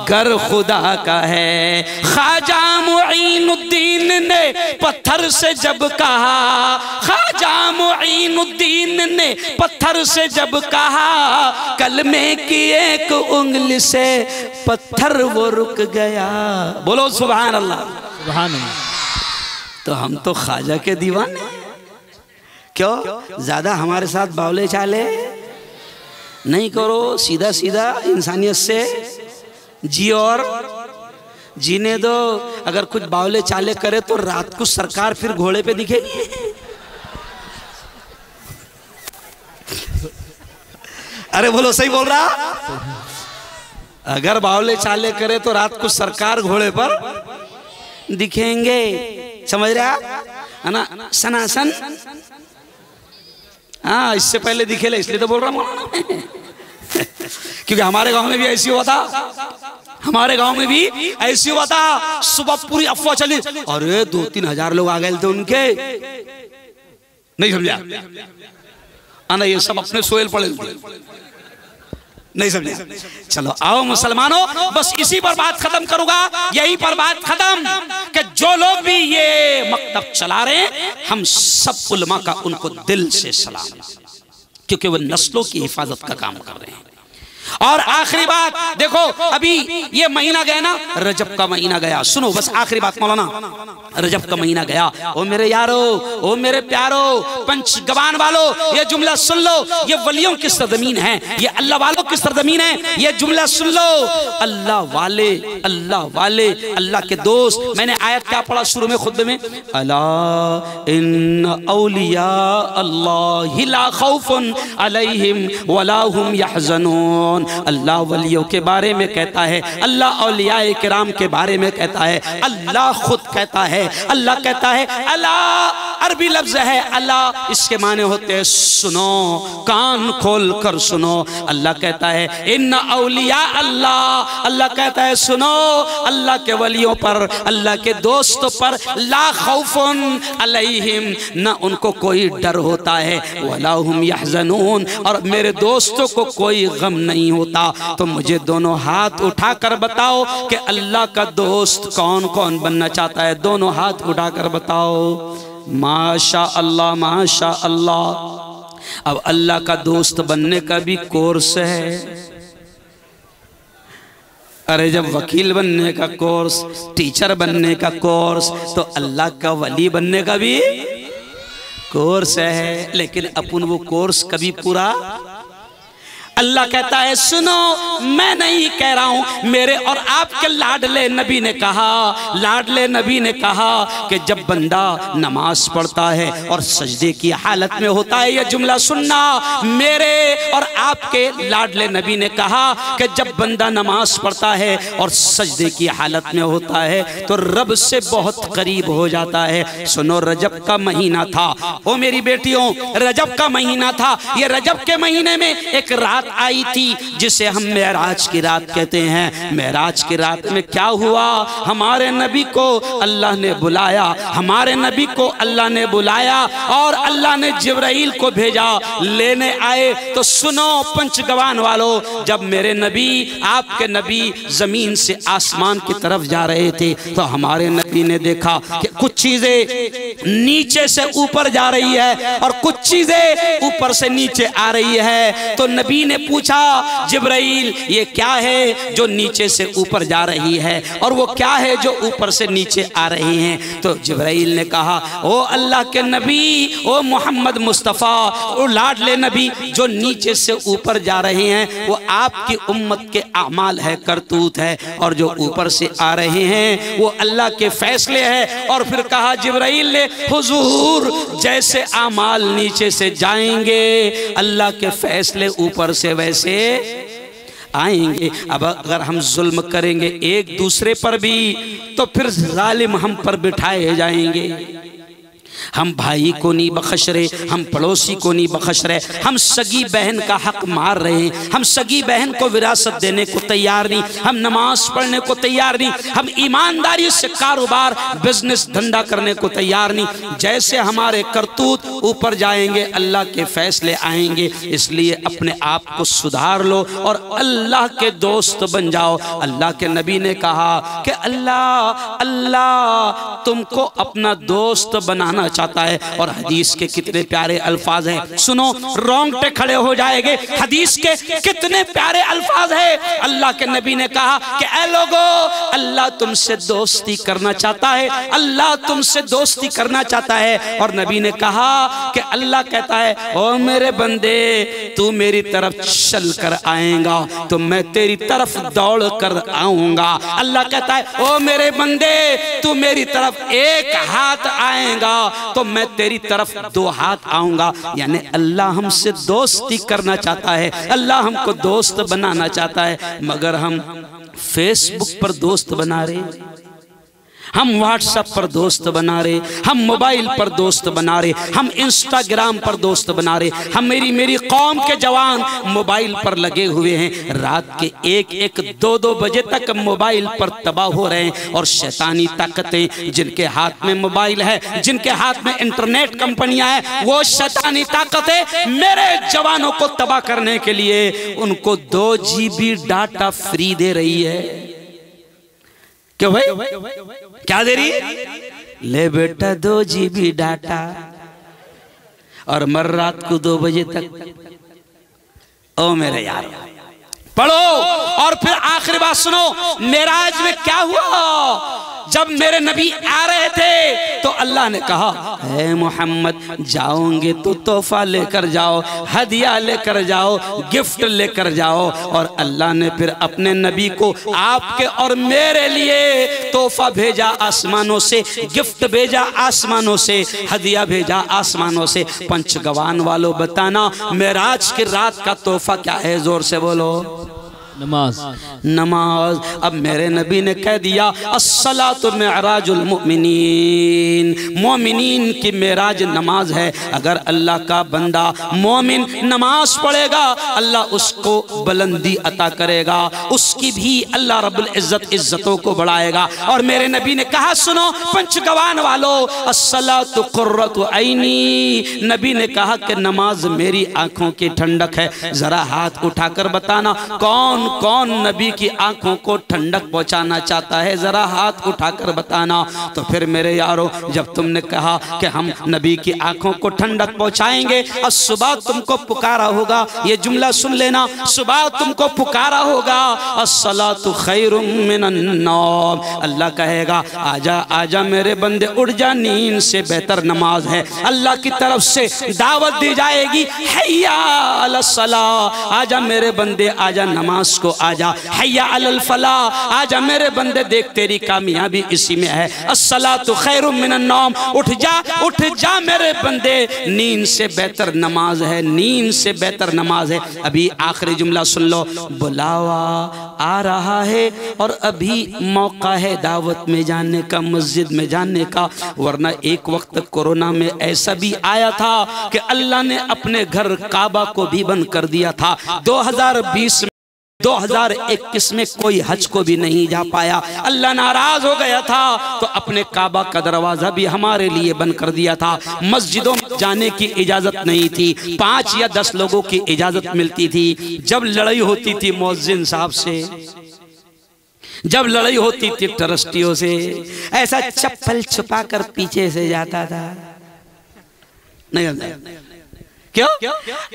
गर खुदा का है। ख्वाजा मुईनुद्दीन ने पत्थर से जब कहा, ख्वाजा मुईनुद्दीन ने पत्थर से जब कहा, कलमे की एक उंगली से पत्थर वो रुक गया। बोलो सुभान अल्लाह। सुभान अल्लाह। तो हम तो ख्वाजा के दीवाने, क्यों ज्यादा हमारे साथ बावले चाले नहीं करो, सीधा सीधा इंसानियत से जी और जीने दो। अगर कुछ बावले चाले करे तो रात को सरकार फिर घोड़े पे दिखेगी। अरे बोलो सही बोल रहा। अगर बावले चाले करे तो रात को सरकार घोड़े पर दिखेंगे, समझ रहे है ना। सनासन हाँ, इससे पहले दिखे ले, इसलिए तो बोल रहा हूँ क्योंकि हमारे गांव में भी ऐसी हुआ था, हमारे गांव में भी ऐसी हुआ था। सुबह पूरी अफवाह चली, अरे 2-3 हजार लोग आ गए थे उनके, नहीं समझा आना, ये सब अपने सोयल पड़े नहीं समझे। चलो आओ मुसलमानों, बस इसी पर बात खत्म करूंगा, यही पर बात खत्म कि जो लोग भी ये मकतब चला रहे हैं, हम सब उलमा का उनको दिल से सलाम, क्योंकि वो नस्लों की हिफाजत का काम कर रहे हैं। और आखिरी बात देखो, अभी ये महीना गया ना, रजब का महीना गया। सुनो बस आखिरी बात मौलाना, रजब का महीना गया। ओ मेरे यारो, ओ मेरे प्यारो, पंचगवान वालों, ये जुमला सुन लो। ये वलियों की सरजमीन है, ये अल्लाह वालों की सरजमीन है। ये जुमला सुन लो, अल्लाह वाले, अल्लाह वाले, अल्लाह के दोस्त। मैंने आयत क्या पढ़ा शुरू में खुतबे में, अला इन्न औलिया अल्लाह ला खौफुन अलैहिम वला हुम यहज़नून। अल्लाह वलियों के बारे में कहता है, अल्लाह औलियाए किराम के बारे में कहता है, अल्लाह खुद कहता है, अल्लाह कहता है अला अरबी लफ्ज है अल्लाह, इसके माने होते हैं सुनो, कान खोल कर सुनो। अल्लाह कहता है इन्ना औलिया अल्लाह, अल्लाह कहता है सुनो, अल्लाह के वलियों पर, अल्लाह के दोस्तों पर ला खौफुन अलैहिम, न उनको कोई डर होता है, वला हुम यहज़नून, और मेरे दोस्तों को कोई गम नहीं होता। तो मुझे दोनों हाथ उठाकर बताओ कि अल्लाह का दोस्त कौन कौन बनना चाहता है? दोनों हाथ उठाकर बताओ। माशा अल्लाह, माशा अल्लाह। अब अल्लाह का दोस्त बनने का भी कोर्स है। अरे जब वकील बनने का कोर्स, टीचर बनने का कोर्स, तो अल्लाह का वली बनने का भी कोर्स है। लेकिन अपन वो कोर्स कभी पूरा, अल्लाह कहता है सुनो, मैं नहीं कह रहा हूं, मेरे और आपके लाडले नबी ने कहा, लाडले नबी ने कहा कि जब बंदा नमाज पढ़ता है और सजदे की हालत में होता है, यह जुमला सुनना, मेरे और आपके लाडले नबी ने कहा कि जब बंदा नमाज पढ़ता है और सजदे की हालत में होता है तो रब से बहुत करीब हो जाता है। सुनो, रजब का महीना था, ओ मेरी बेटियों, रजब का महीना था। ये रजब के महीने में एक रात आई थी जिसे हम मेराज की रात कहते हैं। मेराज की रात में क्या हुआ? हमारे नबी को अल्लाह ने बुलाया, हमारे नबी को अल्लाह ने बुलाया और अल्लाह ने जिब्राइल को भेजा, लेने आए। तो सुनो पंचगवान वालों, जब मेरे नबी, आपके नबी जमीन से आसमान की तरफ जा रहे थे तो हमारे नबी ने देखा कि कुछ चीजें नीचे से ऊपर जा रही है और कुछ चीजें ऊपर से नीचे आ रही है। तो नबी ने पूछा, जिब्राइल ये क्या है जो नीचे से ऊपर जा रही है और वो क्या है जो ऊपर से नीचे आ रही हैं? तो जिब्राइल ने कहा, ओ अल्लाह के नबी, ओ मोहम्मद मुस्तफ़ा, ओ लाडले नबी, जो नीचे से ऊपर जा रहे हैं वो आपकी उम्मत के आमाल है, करतूत है, और जो ऊपर से आ रहे हैं वो अल्लाह के फैसले हैं। और फिर कहा जिब्राइल ने, हुजूर जैसे आमाल नीचे से जाएंगे अल्लाह के फैसले ऊपर से वैसे आएंगे। अब अगर हम जुल्म करेंगे एक दूसरे पर भी तो फिर जालिम हम पर बिठाए जाएंगे। हम भाई को नहीं बख्श रहे, हम पड़ोसी को नहीं बख्श रहे, हम सगी बहन का हक मार रहे हैं, हम सगी बहन को विरासत देने को तैयार नहीं, हम नमाज पढ़ने को तैयार नहीं, हम ईमानदारी से कारोबार बिजनेस धंधा करने को तैयार नहीं। जैसे हमारे करतूत ऊपर जाएंगे अल्लाह के फैसले आएंगे। इसलिए अपने आप को सुधार लो और अल्लाह के दोस्त बन जाओ। अल्लाह के नबी ने कहा कि अल्लाह तुमको अपना दोस्त बनाना चाहता है। और हदीस के कितने प्यारे अल्फाज हैं, सुनो रोंगटे खड़े हो जाएंगे। हदीस के कितने प्यारे अल्फाज हैं। अल्लाह के नबी ने कहा कि ऐ लोगो, अल्लाह तुमसे दोस्ती करना चाहता है, अल्लाह तुमसे दोस्ती करना चाहता है। और नबी ने कहा कि अल्लाह कहता है, ओ मेरे बंदे, तू मेरी तरफ चल कर आएगा तो मैं तेरी तरफ दौड़ कर आऊंगा। अल्लाह कहता है, ओ मेरे बंदे, तू मेरी तरफ एक हाथ आएगा तो मैं तेरी तरफ दो हाथ आऊंगा। यानी अल्लाह हमसे दोस्ती करना चाहता है, अल्लाह हमको दोस्त बनाना चाहता है। मगर हम फेसबुक पर दोस्त बना रहे, हम व्हाट्सएप पर दोस्त बना रहे, हम मोबाइल पर दोस्त बना रहे, हम इंस्टाग्राम पर दोस्त बना रहे। हम मेरी कौम के जवान मोबाइल पर लगे हुए हैं, रात के 1-1, 2-2 बजे तक मोबाइल पर तबाह हो रहे हैं। और शैतानी ताकतें जिनके हाथ में मोबाइल है, जिनके हाथ में इंटरनेट कंपनियां हैं, वो शैतानी ताकतें मेरे जवानों को तबाह करने के लिए उनको 2 GB डाटा फ्री दे रही है। क्यों भाई, क्या दे रही है? ले बेटा 2 GB डाटा और मर रात को 2 बजे तक। ओ मेरे यार, पढ़ो। और फिर आखिरी बात सुनो, मेराज में क्या हुआ? जब मेरे नबी आ रहे थे तो अल्लाह ने कहा, हे मोहम्मद, जाओगे तो तोहफा लेकर जाओ, हदिया लेकर जाओ, गिफ्ट लेकर जाओ। और अल्लाह ने फिर अपने नबी को आपके और मेरे लिए तोहफा भेजा आसमानों से, गिफ्ट भेजा आसमानों से, हदिया भेजा आसमानों से। पंचगवान वालों बताना, मेराज की रात का तोहफा क्या है? जोर से बोलो। नमाज। नमाज। अब मेरे नबी ने कह दिया अस्सलातु मिअराजुल मुमिनीन, मोमिनीन की मेराज नमाज है। अगर अल्लाह का बंदा मोमिन नमाज पढ़ेगा अल्लाह उसको बुलंदी अता करेगा, उसकी भी अल्लाह रब्बुल इज्जत इज्जतों को बढ़ाएगा। और मेरे नबी ने कहा सुनो पंचगवान वालों, अस्सलातु कुर्रतु ऐनी, नबी ने कहा कि नमाज मेरी आंखों की ठंडक है। जरा हाथ उठाकर बताना कौन कौन नबी की आंखों को ठंडक पहुंचाना चाहता है, जरा हाथ उठाकर बताना। तो फिर मेरे यारों जब तुमने कहा कि हम नबी की आंखों को ठंडक पहुंचाएंगे और सुबह तुमको पुकारा होगा, ये जुमला सुन लेना, सुबह तुमको पुकारा होगा अस्सलातु खैरुम मिनन नौम, अल्लाह कहेगा आजा आजा मेरे बंदे उठ जा, नींद से बेहतर नमाज है। अल्लाह की तरफ से दावत दी जाएगी हैया अलस सला, आजा मेरे बंदे आजा नमाज को आजा, हैया अलल फला, आजा मेरे बंदे देख तेरी कामयाबी इसी में है। अस्सलातु खैरुम मिनन नौम, उठ जा मेरे बंदे, नींद से बेहतर नमाज है, नींद से बेहतर नमाज है। अभी आखिरी जुमला सुन लो, बुलावा आ रहा है और अभी मौका है दावत में जाने का, मस्जिद में जाने का, वरना एक वक्त कोरोना में ऐसा भी आया था कि अल्लाह ने अपने घर काबा को भी बंद कर दिया था। 2021 में कोई हज को भी नहीं जा पाया, अल्लाह नाराज हो गया था तो अपने काबा का दरवाजा भी हमारे लिए बंद कर दिया था। मस्जिदों में जाने की इजाजत नहीं थी, 5 या 10 लोगों की इजाजत मिलती थी। जब लड़ाई होती थी मुअज्जिन साहब से, जब लड़ाई होती थी ट्रस्टियों से, ऐसा चप्पल छुपा कर पीछे से जाता था। नहीं क्यों?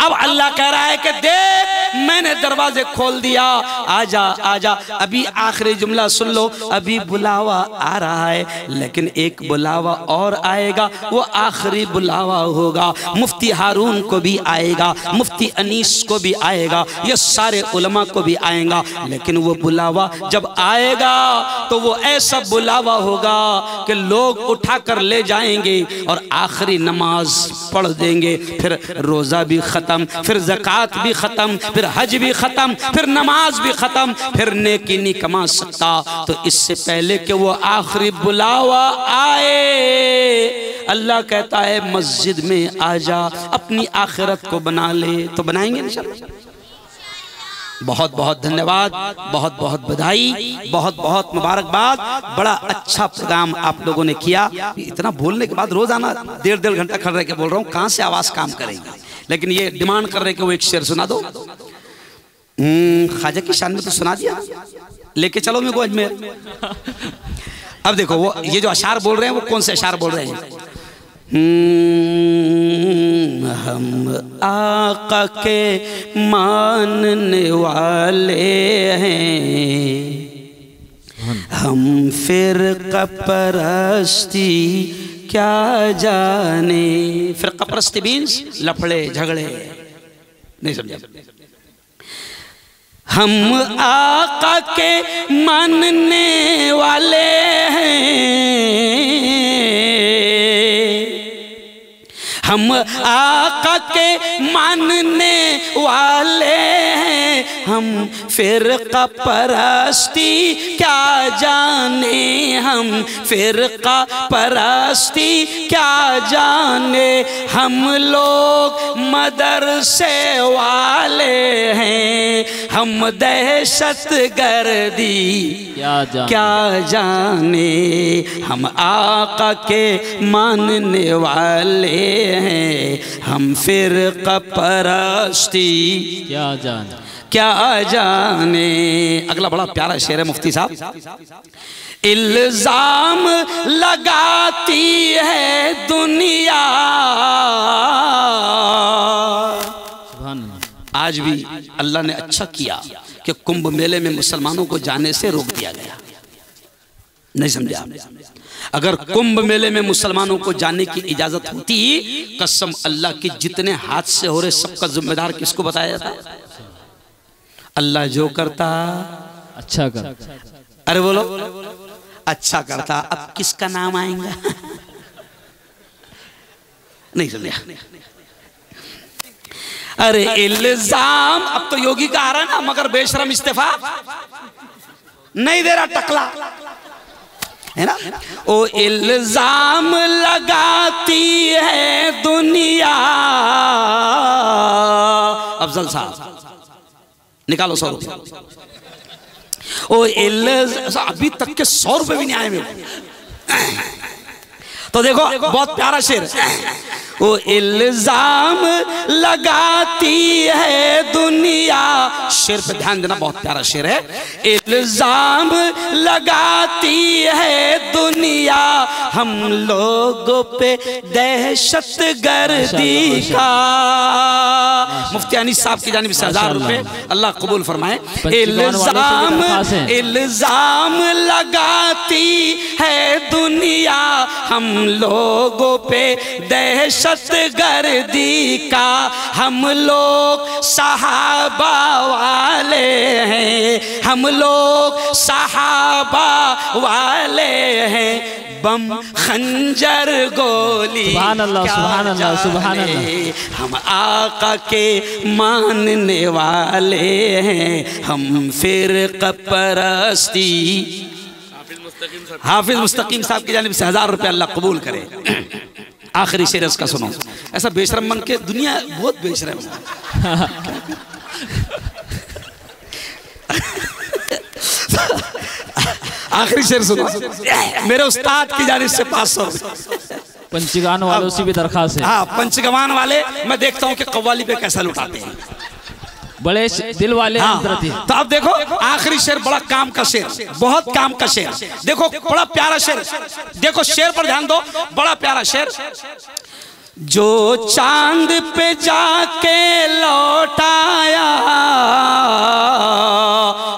अब अल्लाह कह रहा है कि देख मैंने दरवाजे खोल दिया, आजा आजा। अभी आखिरी जुमला सुन लो, अभी बुलावा आ रहा है लेकिन एक बुलावा और आएगा, वो आखिरी बुलावा होगा। मुफ्ती हारून को भी आएगा, मुफ्ती अनीस को भी आएगा, ये सारे उलमा को भी आएगा, लेकिन वो बुलावा जब आएगा तो वो ऐसा बुलावा होगा कि लोग उठाकर ले जाएंगे और आखिरी नमाज पढ़ देंगे, फिर रोजा भी खत्म, फिर ज़कात भी खत्म, फिर हज भी खत्म, फिर नमाज भी खत्म, फिर नेकी नहीं कमा सकता। तो इससे पहले कि वो आखिरी बुलावा आए, अल्लाह कहता है मस्जिद में आजा, अपनी आखिरत को बना ले। तो बनाएंगे इंशाअल्लाह। बहुत बहुत धन्यवाद, बहुत बहुत बधाई, बहुत बहुत मुबारकबाद। बड़ा अच्छा प्रोग्राम आप लोगों ने किया। इतना बोलने के बाद रोजाना 1.5 घंटा खड़ रह के बोल रहा हूँ, कहाँ से आवाज काम करेंगे, लेकिन ये डिमांड कर रहे कि वो एक शेर सुना दो। ख्वाजा की शान में तो सुना दिया, लेके चलो मेरे को अजमेर। अब देखो वो ये जो अशार बोल रहे हैं वो कौन से अशार बोल रहे हैं? हम आका के मानने वाले हैं, हम फिरका परस्ती क्या जाने। फिरका परस्ती मीन्स लफड़े झगड़े, नहीं समझा? हम आका के मानने वाले हैं, हम आका के मानने वाले हैं, हम फिरका परस्ती क्या जाने, हम फिरका परस्ती क्या जाने। हम लोग मदरसे वाले हैं, हम दहशत गर्दी क्या जाने। हम आका के मानने वाले हैं, हम फिरका परस्ती क्या जाने। अगला बड़ा प्यारा शेर है मुफ्ती साहब। इल्जाम लगाती है दुनिया, आज भी अल्लाह ने अच्छा किया कि कुंभ मेले में मुसलमानों को जाने से रोक दिया गया। नहीं समझा? अगर कुंभ मेले में मुसलमानों को जाने की इजाजत होती, कसम अल्लाह की जितने हाथ से हो रहे सबका जिम्मेदार किसको बताया जाता? अल्लाह जो करता अच्छा कर। अरे बोलो अच्छा करता, अब किसका नाम आएगा? नहीं समझा? अरे इल्जाम, अब तो योगी का आ रहा है ना, मगर बेशरम इस्तीफा नहीं दे रहा, टकला है ना। ओ इल्जाम लगाती है दुनिया। अफजल साहब निकालो 100 रुपये। ओ इल्जाम, अभी तक के 100 रुपये भी नहीं आए मेरे। तो देखो बहुत प्यारा शेर, वो इल्जाम लगाती है दुनिया। शेर पे ध्यान देना, बहुत प्यारा शेर है। इल्जाम लगाती है दुनिया हम लोगों पे दहशत गर्दी का। मुफ्ती अनीस साहब की जानिब से 1000 रुपए अल्लाह कबूल फरमाए। इल्जाम लगाती है दुनिया हम लोगों पे दहशत गर्दी का। हम लोग सहाबा वाले हैं, हम लोग सहाबा वाले हैं। बम खंजर गोली सुभान अल्लाह, सुभान अल्लाह, सुभान अल्लाह। हम आका के मानने वाले हैं, हम फिरक़ा परस्ती। हाफिज मुस्तकीम साहब की जानिब से 1000 रुपये अल्लाह कबूल करे। आखिरी शेर इसका सुनो। ऐसा बेशरम बन के दुनिया बहुत बेशरम है। आखिरी शेर सुनो, मेरे उस्ताद की जानिब से 500 रुपये। पंचगान वालों से भी दरखास्त है। हाँ, पंचगवान वाले मैं देखता हूँ कि कव्वाली पे कैसा लुटाते हैं, बड़े दिल वाले। हाँ, तो अब देखो आखिरी शेर बड़ा काम का शेर, बहुत काम का शेर। देखो बड़ा प्यारा शेर, देखो शेर पर ध्यान दो, बड़ा प्यारा शेर। जो चांद पे जाके लौटाया,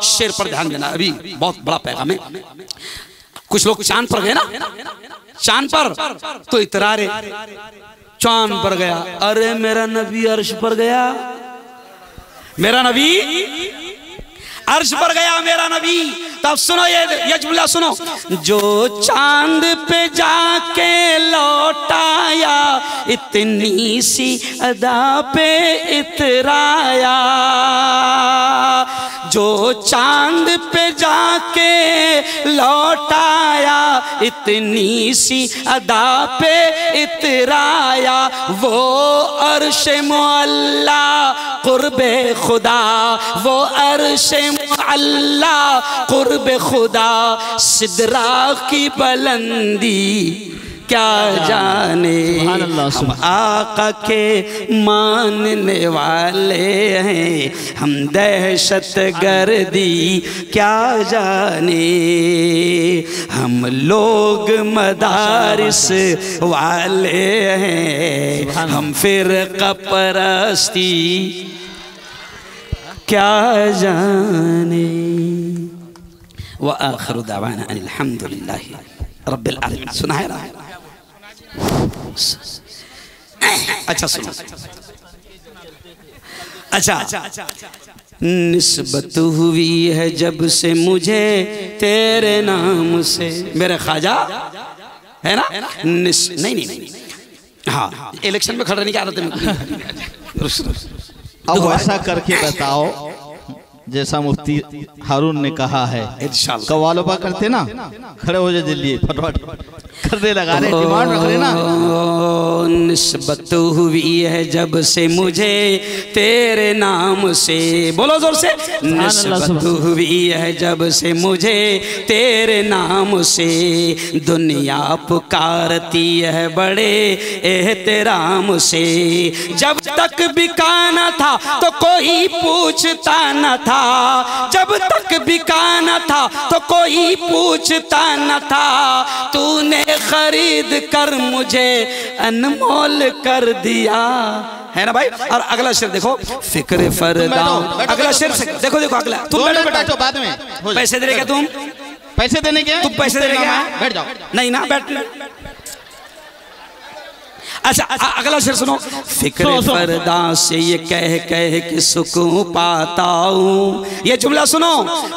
शेर पर ध्यान देना, अभी बहुत बड़ा पैगाम है। कुछ लोग चांद पर गए ना, चांद पर तो इतरारे, चांद पर गया, अरे मेरा नबी अर्श पर गया, मेरा नबी अर्श पर गया, मेरा नबी। तब सुनो ये जुमला सुनो, जो चांद पे जाके लौटाया इतनी सी अदा पे इतराया। जो चांद पे जाके लौटाया इतनी सी अदा पे इतराया। वो अर्श मुअल्ला कुर्बे खुदा, वो अर्श मुअल्ला कुर्बे खुदा। सिदरा की बुलंदी क्या जाने, हम आका के मानने वाले हैं, हम दहशत गर्दी क्या जाने। हम लोग मदारिस वाले हैं, हम फिरक़ा परस्ती क्या जाने। व आखिरु दावाना अनिल हम्दुलिल्लाहि रब्बिल आलमीन। सुना है ना? अच्छा सुनो, अच्छा निस्बत हुई है जब से मुझे तेरे नाम से, मेरे ख्वाजा है ना। नहीं, हाँ, इलेक्शन में खड़ा नहीं क्या अब ऐसा करके बताओ जैसा मुफ्ती हारून ने कहा है। कव्वालों पर करते ना, खड़े हो जाए जल्दी, फटफट करने लगा रहे, डिमांड रख रहे ना। निस्बत हुई है जब से मुझे तेरे नाम से, बोलो जोर से। निस्बत हुई है जब से मुझे तेरे नाम से, दुनिया पुकारती है बड़े एहतराम से। जब तक बिका न था तो कोई पूछता न था, जब तक बिका न था तो कोई पूछता न था। तूने खरीद कर मुझे अनमोल कर दिया, है ना भाई। और अगला शेर देखो, फिक्र फरदा। अगला शेर देखो, अगला। तुम बैठो, बाद में पैसे दे क्या, तुम पैसे देने के, तुम पैसे दे क्या? बैठ जाओ। नहीं ना, बैठ। अच्छा अगला शेर सुनो। फिक्र फरदा से ये कह कह के सुकून पाता हूँ, ये जुमला सुनो।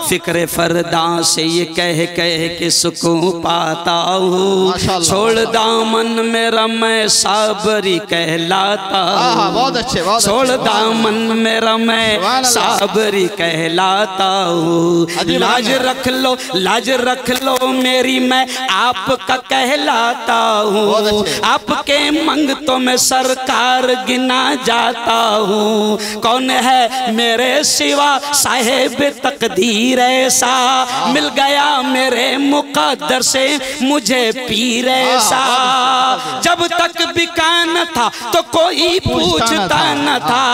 फिक्र फरदा से ये कह कह के सुकून पाता हूँ, छोड़ दामन मेरा मैं साबरी कहलाता हूँ। बहुत अच्छे, बहुत छोड़ दामन मेरा मैं साबरी कहलाता हूँ। लाज रख लो, लाज रख लो मेरी मैं आपका कहलाता हूँ। आपके मंगतों में सरकार गिना जाता हूँ। कौन है मेरे सिवा साहेब तकदीर ऐसा, मिल गया मेरे मुकद्दर से मुझे पीर ऐसा। जब तक बिका न था तो कोई पूछता न था,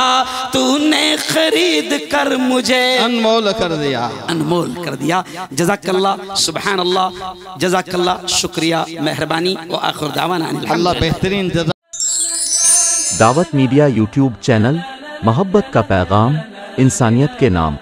तूने खरीद कर मुझे अनमोल कर दिया, अनमोल कर दिया। जज़ाकल्लाह, सुभान अल्लाह, जज़ाकल्लाह, शुक्रिया, मेहरबानी। व आखिर दावाना अल्लाह बेहतरीन। दावत मीडिया यूट्यूब चैनल, मोहब्बत का पैगाम, इंसानियत के नाम।